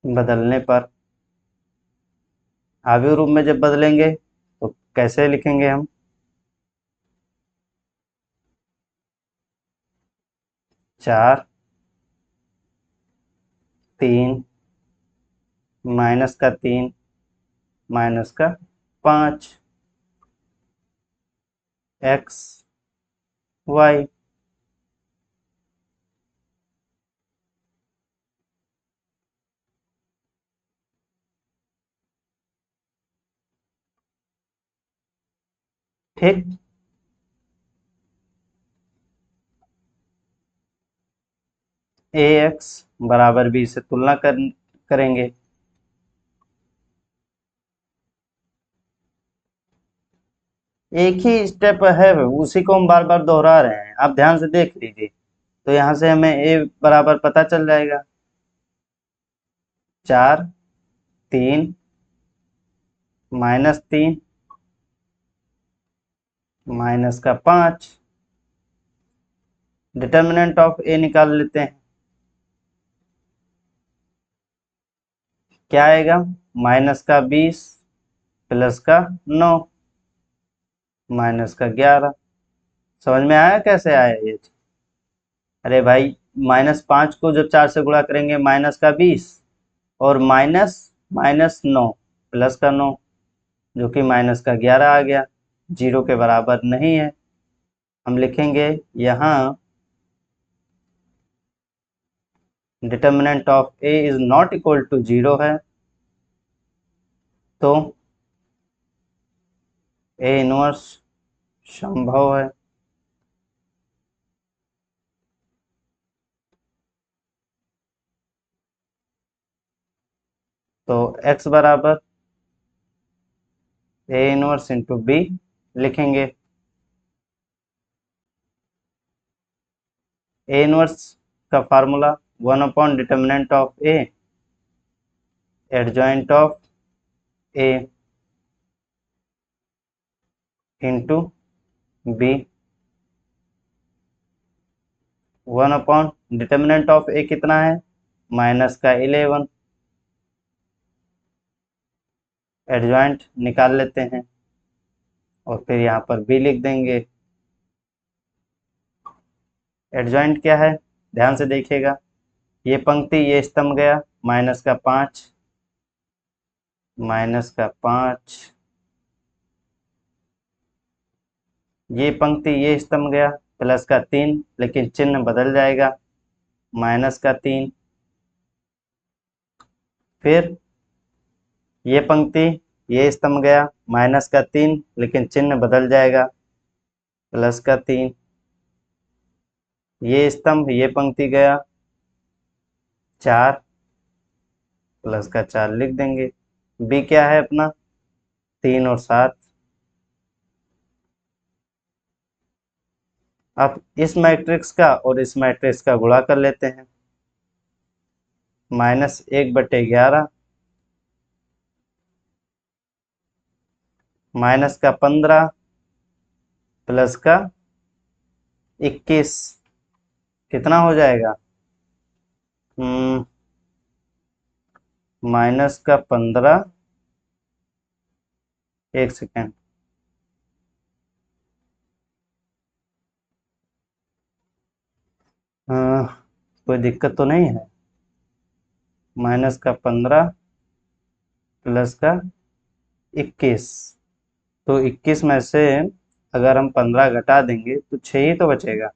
बदलने पर, आव्यूह रूप में जब बदलेंगे तो कैसे लिखेंगे हम? 4, 3, माइनस का 3, माइनस का 5, एक्स वाई। ठीक, ए एक्स बराबर बी से तुलना करेंगे। एक ही स्टेप है, उसी को हम बार बार दोहरा रहे हैं, आप ध्यान से देख लीजिए, तो यहाँ से हमें ए बराबर पता चल जाएगा। 4, 3, -3, माइनस का 5। डिटर्मिनेंट ऑफ ए निकाल लेते हैं। क्या आएगा? माइनस का 20 प्लस का 9 माइनस का 11। समझ में आया कैसे आया ये चीज? अरे भाई, -5 को जब 4 से गुणा करेंगे माइनस का 20 और माइनस माइनस 9 प्लस का 9 जो कि माइनस का 11 आ गया, 0 के बराबर नहीं है। हम लिखेंगे यहाँ determinant of A is not equal to 0 है, तो ए इनवर्स संभव है। तो x बराबर ए इनवर्स इंटू बी लिखेंगे। ए इनवर्स का formula 1 upon determinant of A adjoint of A into B. 1 upon determinant of A कितना है? माइनस का 11। एडजॉइंट निकाल लेते हैं और फिर यहाँ पर बी लिख देंगे। एडजॉइंट क्या है? ध्यान से देखिएगा, ये पंक्ति ये स्तंभ गया, माइनस का 5 माइनस का 5, ये पंक्ति ये स्तंभ गया, प्लस का 3, लेकिन चिन्ह बदल जाएगा, माइनस का 3। फिर ये पंक्ति ये स्तंभ गया, माइनस का 3, लेकिन चिन्ह बदल जाएगा, प्लस का 3। ये स्तंभ ये पंक्ति गया, 4 प्लस का 4 लिख देंगे। बी क्या है अपना? 3 और 7। अब इस मैट्रिक्स का और इस मैट्रिक्स का गुणा कर लेते हैं। -1/11 माइनस का 15 प्लस का 21 कितना हो जाएगा? माइनस का 15, एक सेकेंड, कोई दिक्कत तो नहीं है? माइनस का 15 प्लस का 21, तो 21 में से अगर हम 15 घटा देंगे तो 6 ही तो बचेगा।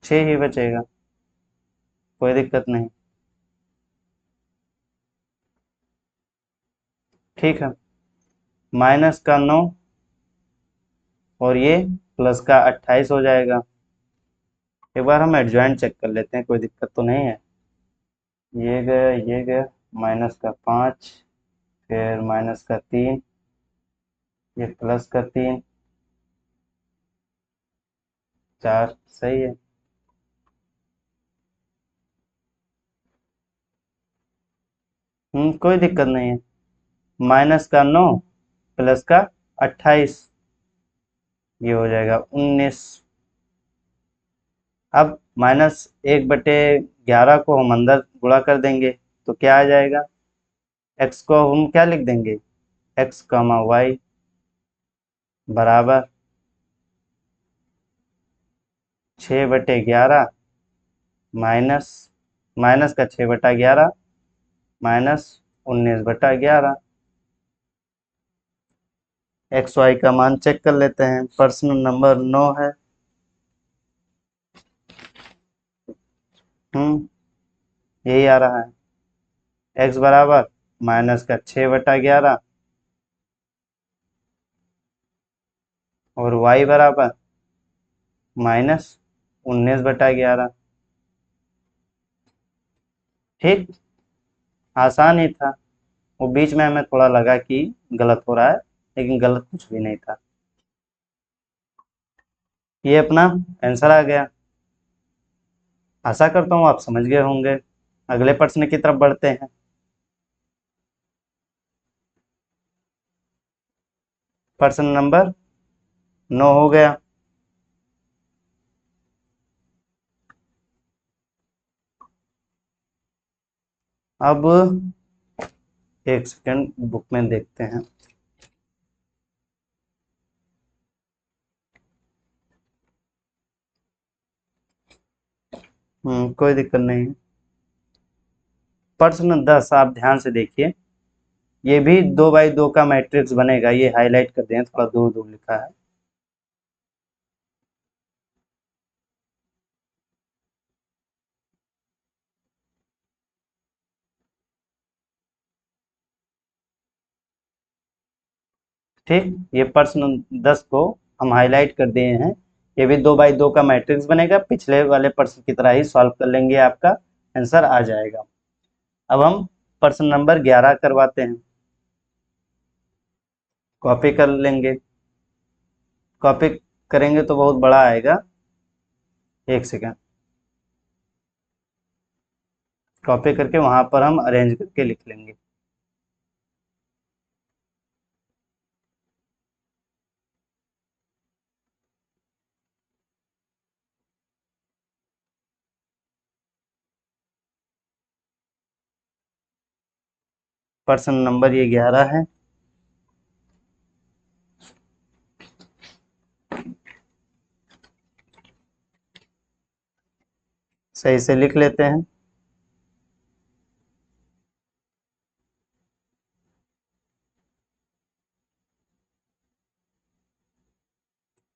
6 ही बचेगा, कोई दिक्कत नहीं। ठीक है, माइनस का 9 और ये प्लस का 28 हो जाएगा। एक बार हम एडजॉइंट चेक कर लेते हैं, कोई दिक्कत तो नहीं है। ये गया माइनस का 5, फिर माइनस का 3, ये प्लस का 3, 4 सही है। कोई दिक्कत नहीं है। माइनस का 9 प्लस का 28, ये हो जाएगा 19। अब -1/11 को हम अंदर गुणा कर देंगे तो क्या आ जाएगा? x को हम क्या लिख देंगे? x, y बराबर 6/11 माइनस माइनस का 6/11 माइनस 19/11। एक्स वाई का मान चेक कर लेते हैं। प्रश्न नंबर 9 है। यही आ रहा है। x बराबर माइनस का 6/11 और y बराबर -19/11। ठीक, आसान ही था। वो बीच में हमें थोड़ा लगा कि गलत हो रहा है, लेकिन गलत कुछ भी नहीं था। ये अपना आंसर आ गया। आशा करता हूँ आप समझ गए होंगे। अगले प्रश्न की तरफ बढ़ते हैं। प्रश्न नंबर 9 हो गया। अब एक सेकंड बुक में देखते हैं। कोई दिक्कत नहीं है। प्रश्न 10 आप ध्यान से देखिए। ये भी 2 बाई 2 का मैट्रिक्स बनेगा। ये हाईलाइट कर दें, थोड़ा दूर दूर लिखा है। ठीक, ये प्रश्न 10 को हम हाईलाइट कर दिए हैं। ये भी 2 बाई 2 का मैट्रिक्स बनेगा। पिछले वाले प्रश्न की तरह ही सॉल्व कर लेंगे, आपका आंसर आ जाएगा। अब हम प्रश्न नंबर 11 करवाते हैं। कॉपी कर लेंगे। कॉपी करेंगे तो बहुत बड़ा आएगा। एक सेकेंड, कॉपी करके वहां पर हम अरेंज करके लिख लेंगे। प्रश्न नंबर ये 11 है। सही से लिख लेते हैं।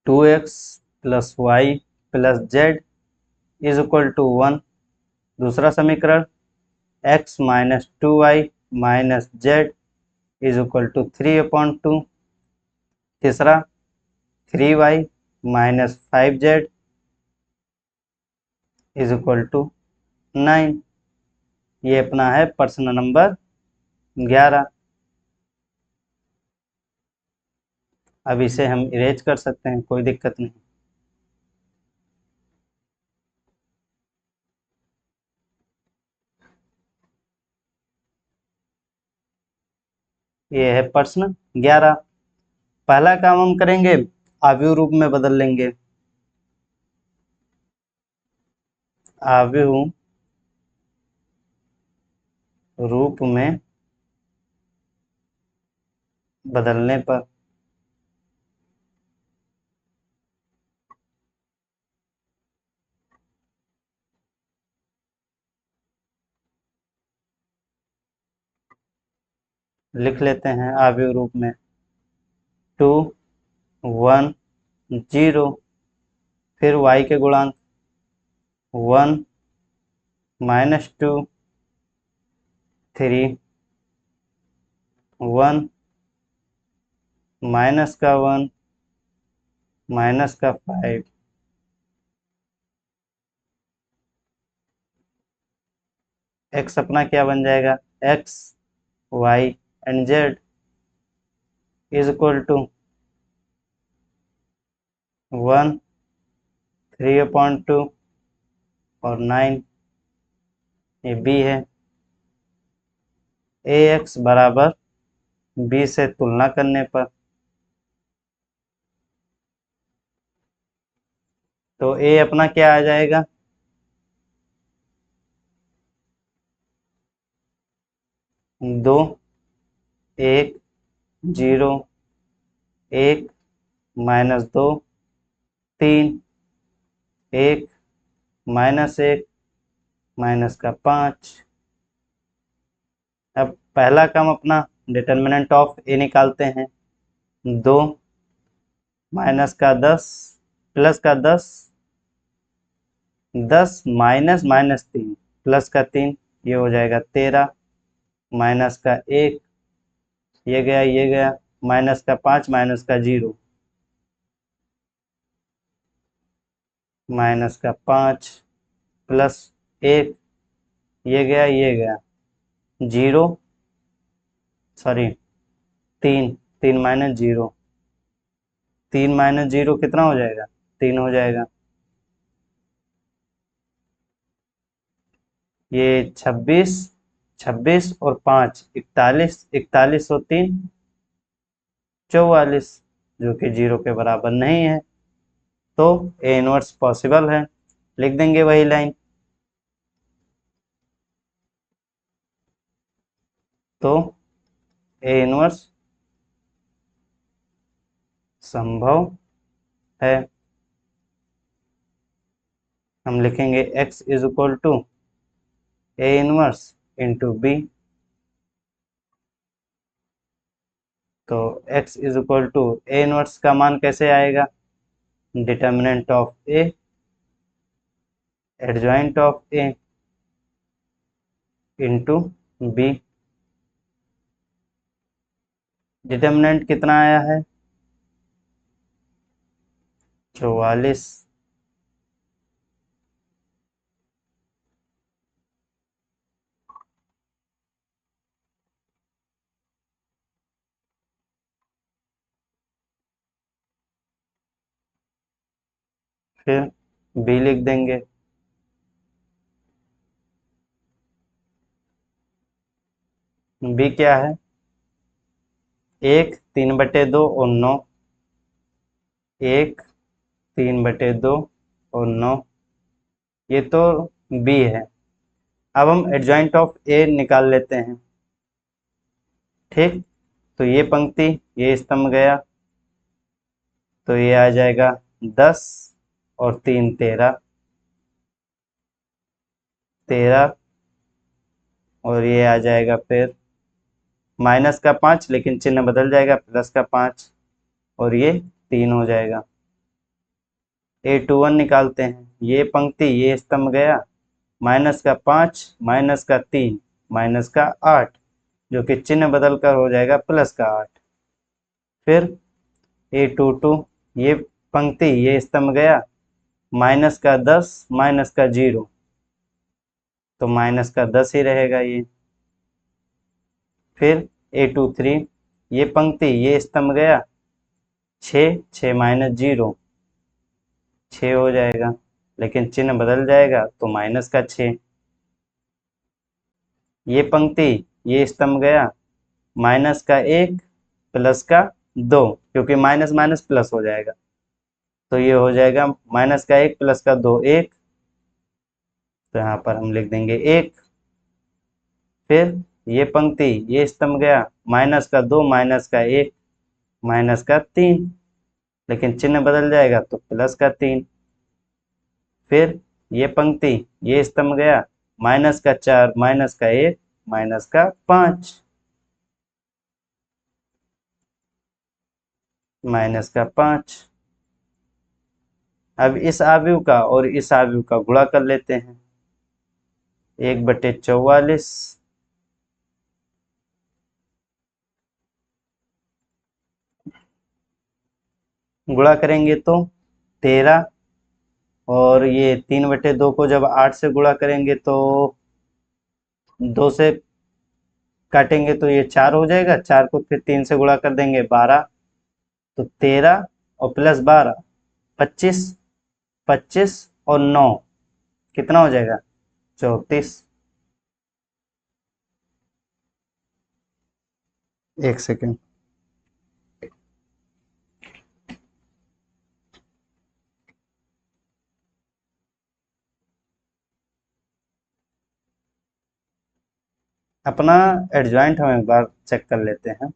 2x plus y plus z is equal to 1। दूसरा समीकरण x minus 2y minus z is equal to 3/2। तीसरा 3y minus 5z is equal to 9। ये अपना है प्रश्न नंबर 11। अब इसे हम इरेज कर सकते हैं, कोई दिक्कत नहीं। ये है प्रश्न 11। पहला काम हम करेंगे, आव्यूह रूप में बदल लेंगे। आव्यूह रूप में बदलने पर लिख लेते हैं आव्यूह रूप में 2 1 0। फिर y के गुणांक 1 माइनस 2 3 1 माइनस का 1 माइनस का 5। x अपना क्या बन जाएगा, x y and z is equal to 1 3/2 और 9। ये b है। ax बराबर b से तुलना करने पर तो a अपना क्या आ जाएगा, 2 1 0 1 माइनस 2 3 1 माइनस 1 माइनस का 5। अब पहला काम अपना डिटर्मिनेंट ऑफ ए निकालते हैं। 2 माइनस का 10 प्लस का 10 10 माइनस माइनस 3 प्लस का 3, ये हो जाएगा 13। माइनस का 1, ये गया माइनस का 5 माइनस का 0 माइनस का 5 प्लस 1, ये गया 0 सॉरी 3 3 माइनस 0 3 माइनस 0 कितना हो जाएगा, 3 हो जाएगा। ये 26, 26 और 5 41, 41 और 3 44, जो कि 0 के बराबर नहीं है। तो ए इनवर्स पॉसिबल है, लिख देंगे वही लाइन। तो ए इनवर्स संभव है। हम लिखेंगे x is equal to A inverse into B. तो x is equal to A inverse का मान कैसे आएगा? Determinant of A adjoint of A into B. Determinant कितना आया है? 44। फिर बी लिख देंगे। बी क्या है? 1/3/2 और 9। 1/3/2 और 9, ये तो बी है। अब हम एडजॉइंट ऑफ ए निकाल लेते हैं। ठीक, तो ये पंक्ति, ये स्तंभ गया, तो ये आ जाएगा 10 और 3 13, 13, और ये आ जाएगा फिर माइनस का 5, लेकिन चिन्ह बदल जाएगा, प्लस का 5, और ये 3 हो जाएगा। A21 निकालते हैं। ये पंक्ति, ये स्तंभ गया, माइनस का 5, माइनस का 3, माइनस का 8, जो कि चिन्ह बदल कर हो जाएगा प्लस का 8। फिर A22, ये पंक्ति, ये स्तंभ गया, माइनस का 10, माइनस का 0, तो माइनस का 10 ही रहेगा ये। फिर A23, ये पंक्ति, ये स्तंभ गया, 6, 6 माइनस 0, 6 हो जाएगा, लेकिन चिन्ह बदल जाएगा तो माइनस का 6। ये पंक्ति, ये स्तंभ गया, माइनस का 1, प्लस का 2, क्योंकि माइनस माइनस प्लस हो जाएगा, तो ये हो जाएगा माइनस का 1 प्लस का 2 1, तो यहाँ पर हम लिख देंगे 1। फिर ये पंक्ति, ये स्तंभ गया, माइनस का 2, माइनस का 1, माइनस का 3, लेकिन चिन्ह बदल जाएगा तो प्लस का 3। फिर ये पंक्ति, ये स्तंभ गया, माइनस का 4, माइनस का 1, माइनस का 5, माइनस का 5। अब इस आव्यूह का और इस आव्यूह का गुणा कर लेते हैं। 1/44, गुणा करेंगे तो 13, और ये 3/2 को जब 8 से गुणा करेंगे तो 2 से काटेंगे तो ये 4 हो जाएगा, 4 को फिर 3 से गुणा कर देंगे 12, तो 13 और प्लस 12 25, 25 और 9 कितना हो जाएगा? 34। एक सेकेंड। अपना एडजॉइंट हम एक बार चेक कर लेते हैं।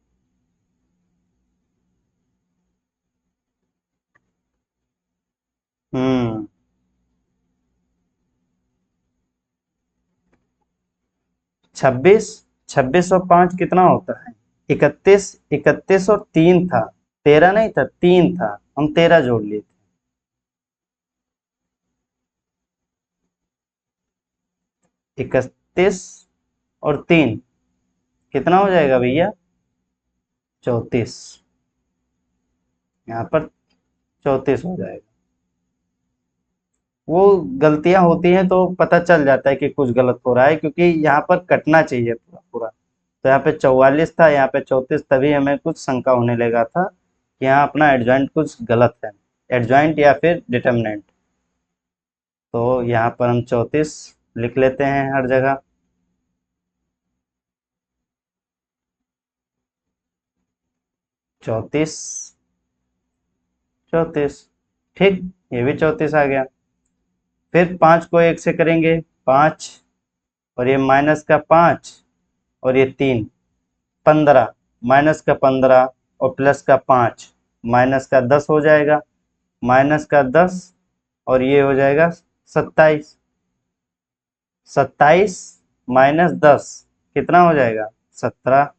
हम्म 26, 26 और 5 कितना होता है? 31, 31 और 3 था, 13 नहीं था, 3 था, हम 13 जोड़ लिए थे। 31 और 3 कितना हो जाएगा भैया? 34। यहाँ पर 34 हो जाएगा। वो गलतियां होती हैं तो पता चल जाता है कि कुछ गलत हो रहा है, क्योंकि यहाँ पर कटना चाहिए पूरा पूरा। तो यहाँ पे 44 था, यहाँ पे 34, तभी हमें कुछ शंका होने लगा था कि यहाँ अपना एडजॉइंट कुछ गलत है, एडजॉइंट या फिर डिटर्मिनेंट। तो यहाँ पर हम 34 लिख लेते हैं हर जगह। 34, 34। ठीक, ये भी 34 आ गया। फिर 5 को 1 से करेंगे, 5, और ये माइनस का 5, और ये 3, 15, माइनस का 15 और प्लस का 5, माइनस का 10 हो जाएगा, माइनस का 10 और ये हो जाएगा 27। 27 माइनस 10 कितना हो जाएगा? 17।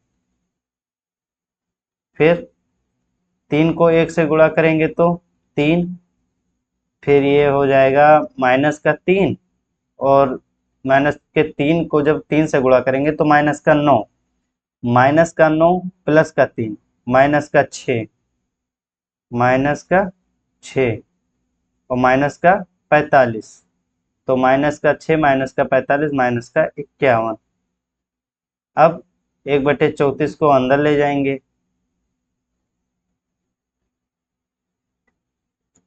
फिर 3 को 1 से गुणा करेंगे तो 3, फिर ये हो जाएगा माइनस का 3, और माइनस के 3 को जब 3 से गुणा करेंगे तो माइनस का 9, माइनस का 9 प्लस का 3, माइनस का 6, माइनस का 6 और माइनस का 45। तो माइनस का 6 माइनस का 45 माइनस का 51। अब 1/34 को अंदर ले जाएंगे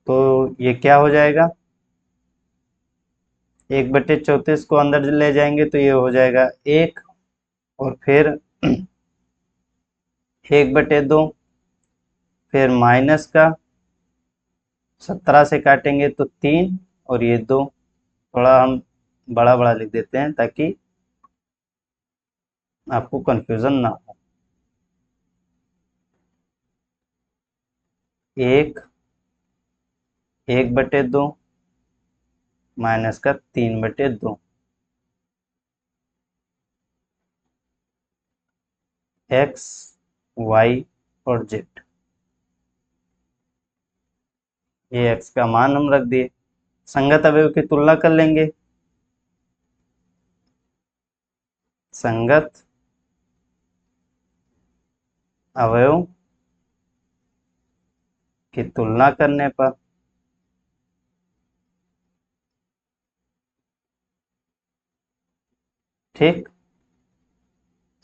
तो ये क्या हो जाएगा? 1/34 को अंदर ले जाएंगे तो ये हो जाएगा 1, और फिर 1/2, फिर माइनस का 17 से काटेंगे तो 3, और ये 2। थोड़ा हम बड़ा बड़ा लिख देते हैं ताकि आपको कंफ्यूजन ना हो। 1, 1/2 माइनस का 3/2, एक्स, वाई और जेड। ये एक्स का मान हम रख दिए। संगत अवयव की तुलना कर लेंगे। संगत अवयव की तुलना करने पर ठीक,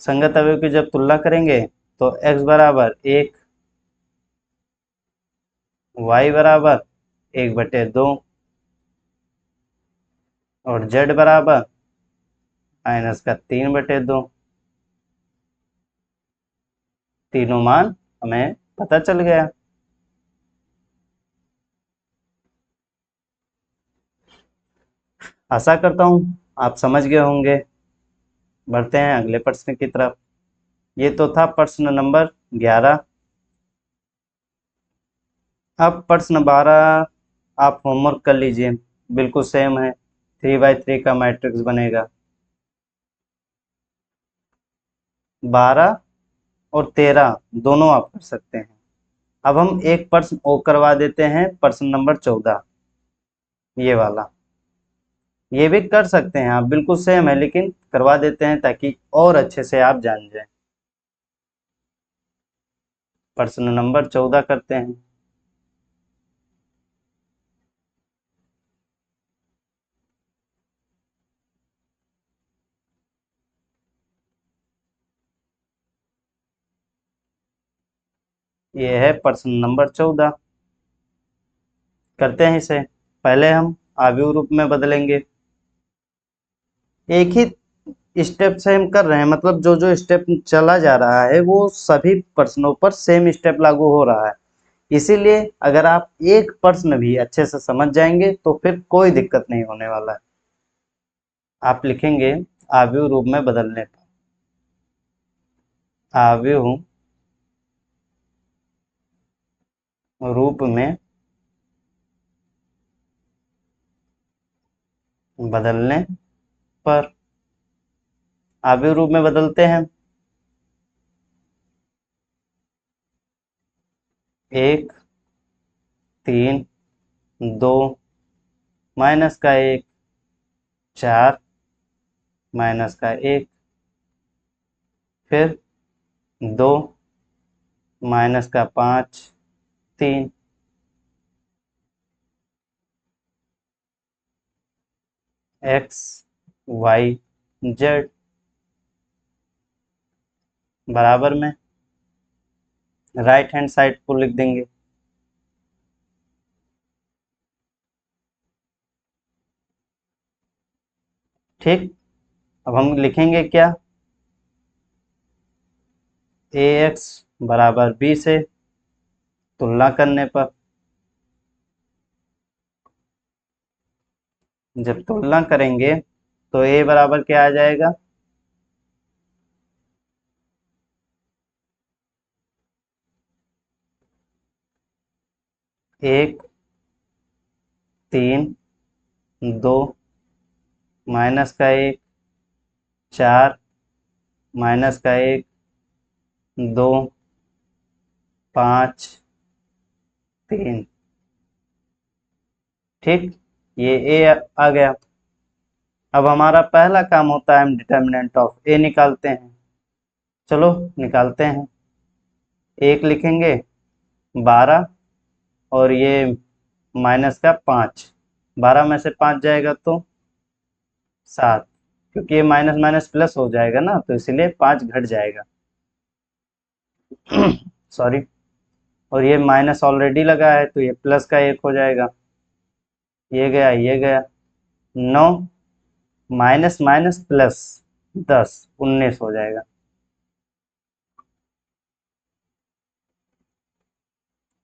संगत अवयव की जब तुलना करेंगे तो x बराबर 1, y बराबर 1/2 और z बराबर माइनस का 3/2। तीनों मान हमें पता चल गया। आशा करता हूँ आप समझ गए होंगे। बढ़ते हैं अगले प्रश्न की तरफ। ये तो था प्रश्न नंबर 11। अब प्रश्न 12 आप होमवर्क कर लीजिए, बिल्कुल सेम है, 3x3 का मैट्रिक्स बनेगा। 12 और 13 दोनों आप कर सकते हैं। अब हम एक प्रश्न और करवा देते हैं, प्रश्न नंबर 14, ये वाला। ये भी कर सकते हैं आप, बिल्कुल सेम है, लेकिन करवा देते हैं ताकि और अच्छे से आप जान जाएं। प्रश्न नंबर 14 करते हैं। ये है प्रश्न नंबर 14। करते हैं इसे। पहले हम आव्यूह रूप में बदलेंगे। एक ही स्टेप से हम कर रहे हैं, मतलब जो जो स्टेप चला जा रहा है वो सभी प्रश्नों पर सेम स्टेप लागू हो रहा है। इसीलिए अगर आप एक प्रश्न भी अच्छे से समझ जाएंगे तो फिर कोई दिक्कत नहीं होने वाला है। आप लिखेंगे आव्यूह रूप में बदलने पर। आव्यूह रूप में बदलने पर। आव्यूह रूप में बदलते हैं। 1, 3, 2, माइनस का 1, 4, माइनस का 1, फिर 2, माइनस का 5, 3, एक्स, वाई, जेड बराबर में राइट हैंड साइड को लिख देंगे। ठीक, अब हम लिखेंगे क्या, ए एक्स बराबर बी से तुलना करने पर, जब तुलना करेंगे तो ए बराबर क्या आ जाएगा, 1 3 2 माइनस का 1 4 माइनस का 1 2 5 3। ठीक, ये ए आ गया। अब हमारा पहला काम होता है हम डिटर्मिनेंट ऑफ ए निकालते हैं। चलो निकालते हैं। एक लिखेंगे 12 और ये माइनस का 5, 12 में से 5 जाएगा तो 7, क्योंकि ये माइनस माइनस प्लस हो जाएगा ना, तो इसलिए 5 घट जाएगा। सॉरी, और ये माइनस ऑलरेडी लगा है तो ये प्लस का 1 हो जाएगा, ये गया ये गया। 9 माइनस माइनस प्लस 10, 19 हो जाएगा।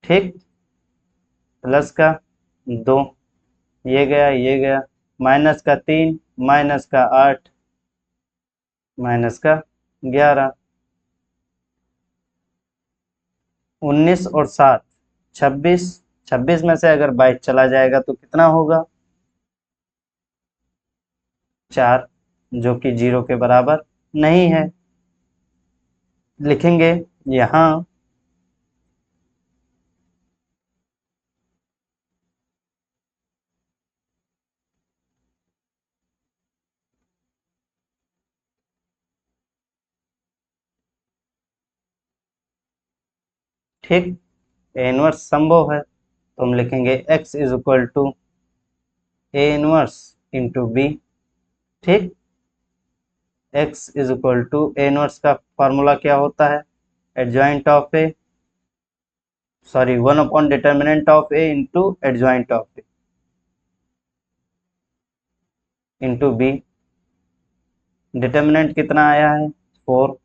ठीक, प्लस का 2, ये गया ये गया। माइनस का 3 माइनस का 8 माइनस का 11। 19 और 7 26, 26 में से अगर 22 चला जाएगा तो कितना होगा, 4, जो कि 0 के बराबर नहीं है। लिखेंगे यहाँ ठीक, ए इनवर्स संभव है तो हम लिखेंगे x is equal to A inverse into B. ठीक, x is equal to A inverse का फॉर्मूला क्या होता है, adjoint of A, sorry 1 upon determinant of A into adjoint of A into B. Determinant कितना आया है 4,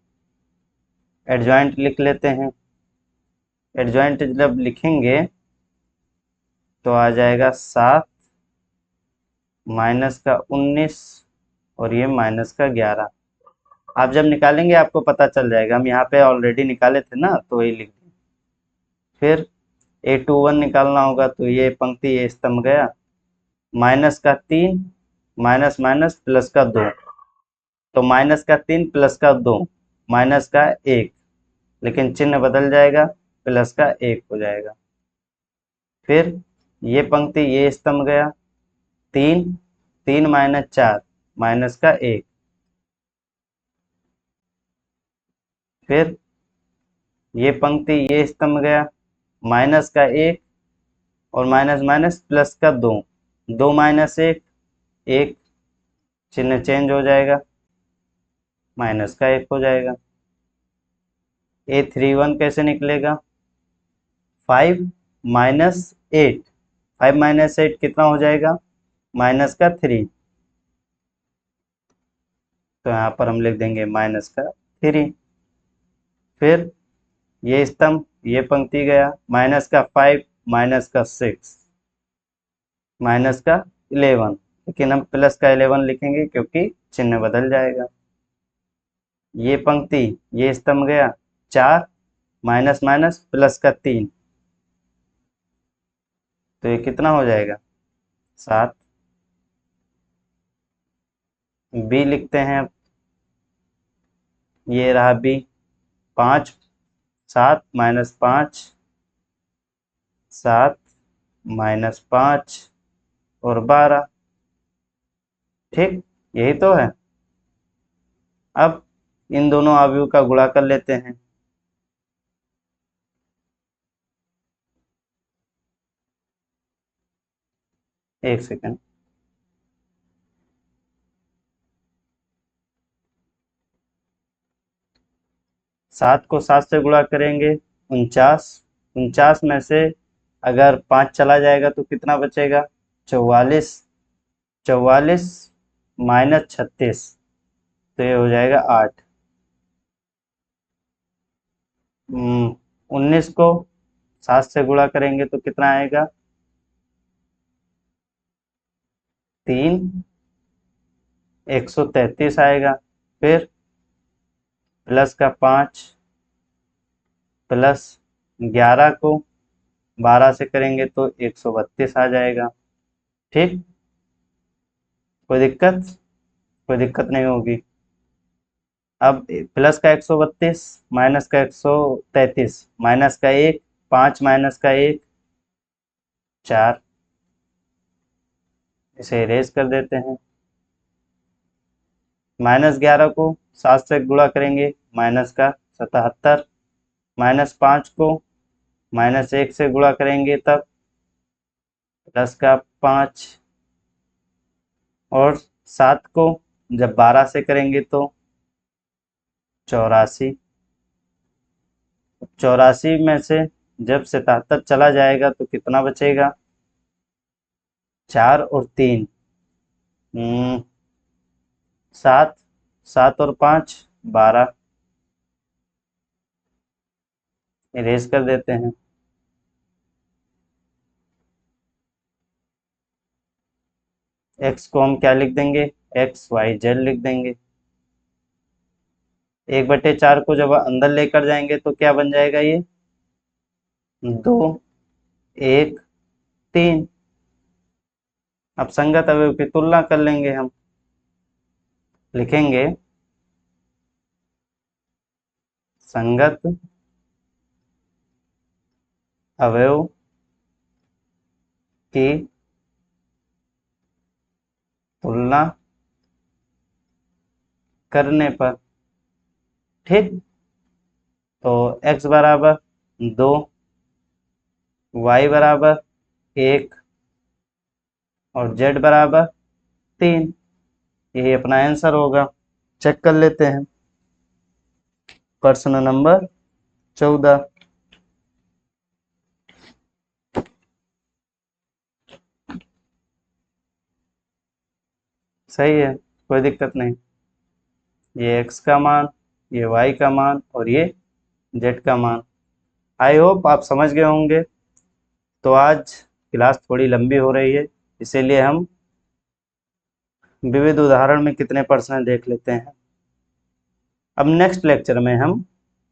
एडजॉइंट लिख लेते हैं। एडजॉइंट जब लिखेंगे तो आ जाएगा 7 माइनस का 19 और ये माइनस का 11। आप जब निकालेंगे आपको पता चल जाएगा, हम यहाँ पे ऑलरेडी निकाले थे ना तो वही लिख दें। फिर A21 निकालना होगा तो ये पंक्ति ये स्तंभ गया, माइनस का 3 माइनस माइनस प्लस का 2, तो माइनस का 3 प्लस का 2 माइनस का 1, लेकिन चिन्ह बदल जाएगा, प्लस का 1 हो जाएगा। फिर ये पंक्ति ये स्तंभ गया, 3 3 माइनस 4 माइनस का 1। फिर ये पंक्ति ये स्तंभ गया, माइनस का 1 और माइनस माइनस प्लस का 2, 2 माइनस 1 1, चिन्ह चेंज हो जाएगा, माइनस का 1 हो जाएगा। A31 कैसे निकलेगा, 5 माइनस 8, 5 माइनस 8 कितना हो जाएगा, माइनस का 3, तो यहाँ पर हम लिख देंगे माइनस का 3। फिर ये स्तंभ ये पंक्ति गया, माइनस का 5 माइनस का 6 माइनस का 11, लेकिन हम प्लस का 11 लिखेंगे क्योंकि चिन्ह बदल जाएगा। ये पंक्ति ये स्तंभ गया, 4 माइनस माइनस प्लस का 3, तो ये कितना हो जाएगा 7। बी लिखते हैं अब, ये रहा बी, 5 7 माइनस 5 7 माइनस 5 और 12। ठीक, यही तो है। अब इन दोनों अवयव का गुणा कर लेते हैं। एक सेकंड, 7 को 7 से गुणा करेंगे 49, 49 में से अगर 5 चला जाएगा तो कितना बचेगा 44, 44 -36, तो ये हो जाएगा 8। 19 को 7 से गुणा करेंगे तो कितना आएगा? 3, 133 आएगा। फिर प्लस का 5 प्लस 11 को 12 से करेंगे तो 132 आ जाएगा। ठीक, कोई दिक्कत? कोई दिक्कत नहीं होगी। अब प्लस का 132 माइनस का 133 माइनस का 1, 5 माइनस का 1, 4, इसे इरेज कर देते हैं। -11 को 7 से गुणा करेंगे, माइनस का 77, -5 को -1 से गुणा करेंगे तब प्लस का 5, और 7 को जब 12 से करेंगे तो 84। 84 में से जब 77 चला जाएगा तो कितना बचेगा? 4 और 3, 7, 7 और 5 12, इरेज कर देते हैं। x को हम क्या लिख देंगे? XYZ लिख देंगे। 1/4 को जब अंदर लेकर जाएंगे तो क्या बन जाएगा? ये 2, 1, 3। अब संगत अवयव की तुलना कर लेंगे हम। लिखेंगे संगत अवयव की तुलना करने पर। ठीक, तो x बराबर 2, y बराबर 1 और z बराबर 3, यही अपना आंसर होगा। चेक कर लेते हैं। प्रश्न नंबर 14। सही है, कोई दिक्कत नहीं। ये x का मान, ये y का मान और ये z का मान। आई होप आप समझ गए होंगे। तो आज क्लास थोड़ी लंबी हो रही है, इसीलिए हम विविध उदाहरण में कितने प्रश्न देख लेते हैं। अब नेक्स्ट लेक्चर में हम,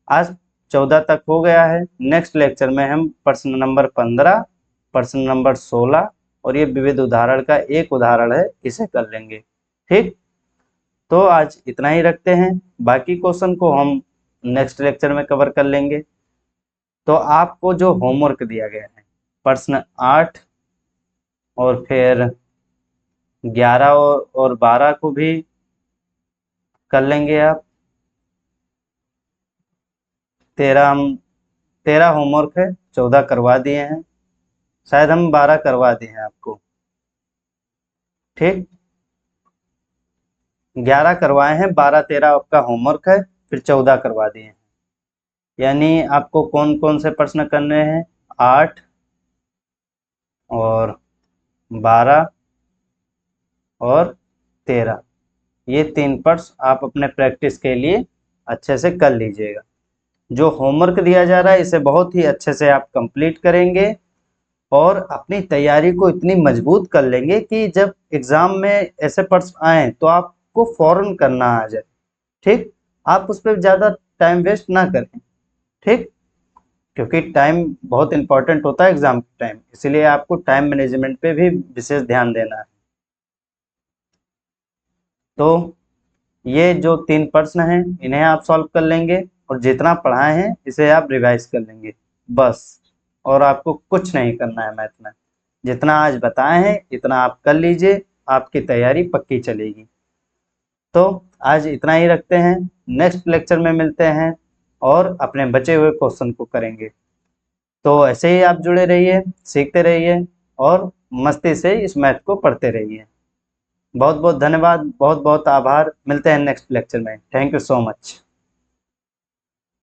आज 14 तक हो गया है, नेक्स्ट लेक्चर में हम प्रश्न नंबर 15, प्रश्न नंबर 16 और ये विविध उदाहरण का एक उदाहरण है, इसे कर लेंगे। ठीक, तो आज इतना ही रखते हैं। बाकी क्वेश्चन को हम नेक्स्ट लेक्चर में कवर कर लेंगे। तो आपको जो होमवर्क दिया गया है, प्रश्न 8 और फिर 11 और 12 को भी कर लेंगे आप। 13 होमवर्क है, 14 करवा दिए हैं, शायद हम 12 करवा दिए हैं आपको। ठीक, 11 करवाए हैं, 12 13 आपका होमवर्क है, फिर 14 करवा दिए हैं। यानी आपको कौन कौन से प्रश्न करने हैं? 8 और 12 और 13, ये 3 प्रश्न आप अपने प्रैक्टिस के लिए अच्छे से कर लीजिएगा। जो होमवर्क दिया जा रहा है इसे बहुत ही अच्छे से आप कंप्लीट करेंगे और अपनी तैयारी को इतनी मजबूत कर लेंगे कि जब एग्जाम में ऐसे प्रश्न आए तो आपको फौरन करना आ जाए। ठीक, आप उस पर ज़्यादा टाइम वेस्ट ना करें। ठीक, क्योंकि टाइम बहुत इंपॉर्टेंट होता है एग्जाम के टाइम, इसीलिए आपको टाइम मैनेजमेंट पे भी विशेष ध्यान देना है। तो ये जो 3 प्रश्न हैं इन्हें आप सॉल्व कर लेंगे और जितना पढ़ाए हैं इसे आप रिवाइज कर लेंगे बस। और आपको कुछ नहीं करना है मैथ में, जितना आज बताए हैं इतना आप कर लीजिए, आपकी तैयारी पक्की चलेगी। तो आज इतना ही रखते हैं, नेक्स्ट लेक्चर में मिलते हैं और अपने बचे हुए क्वेश्चन को करेंगे। तो ऐसे ही आप जुड़े रहिए, सीखते रहिए और मस्ती से इस मैथ को पढ़ते रहिए। बहुत बहुत धन्यवाद, बहुत बहुत आभार। मिलते हैं नेक्स्ट लेक्चर में। Thank you so much.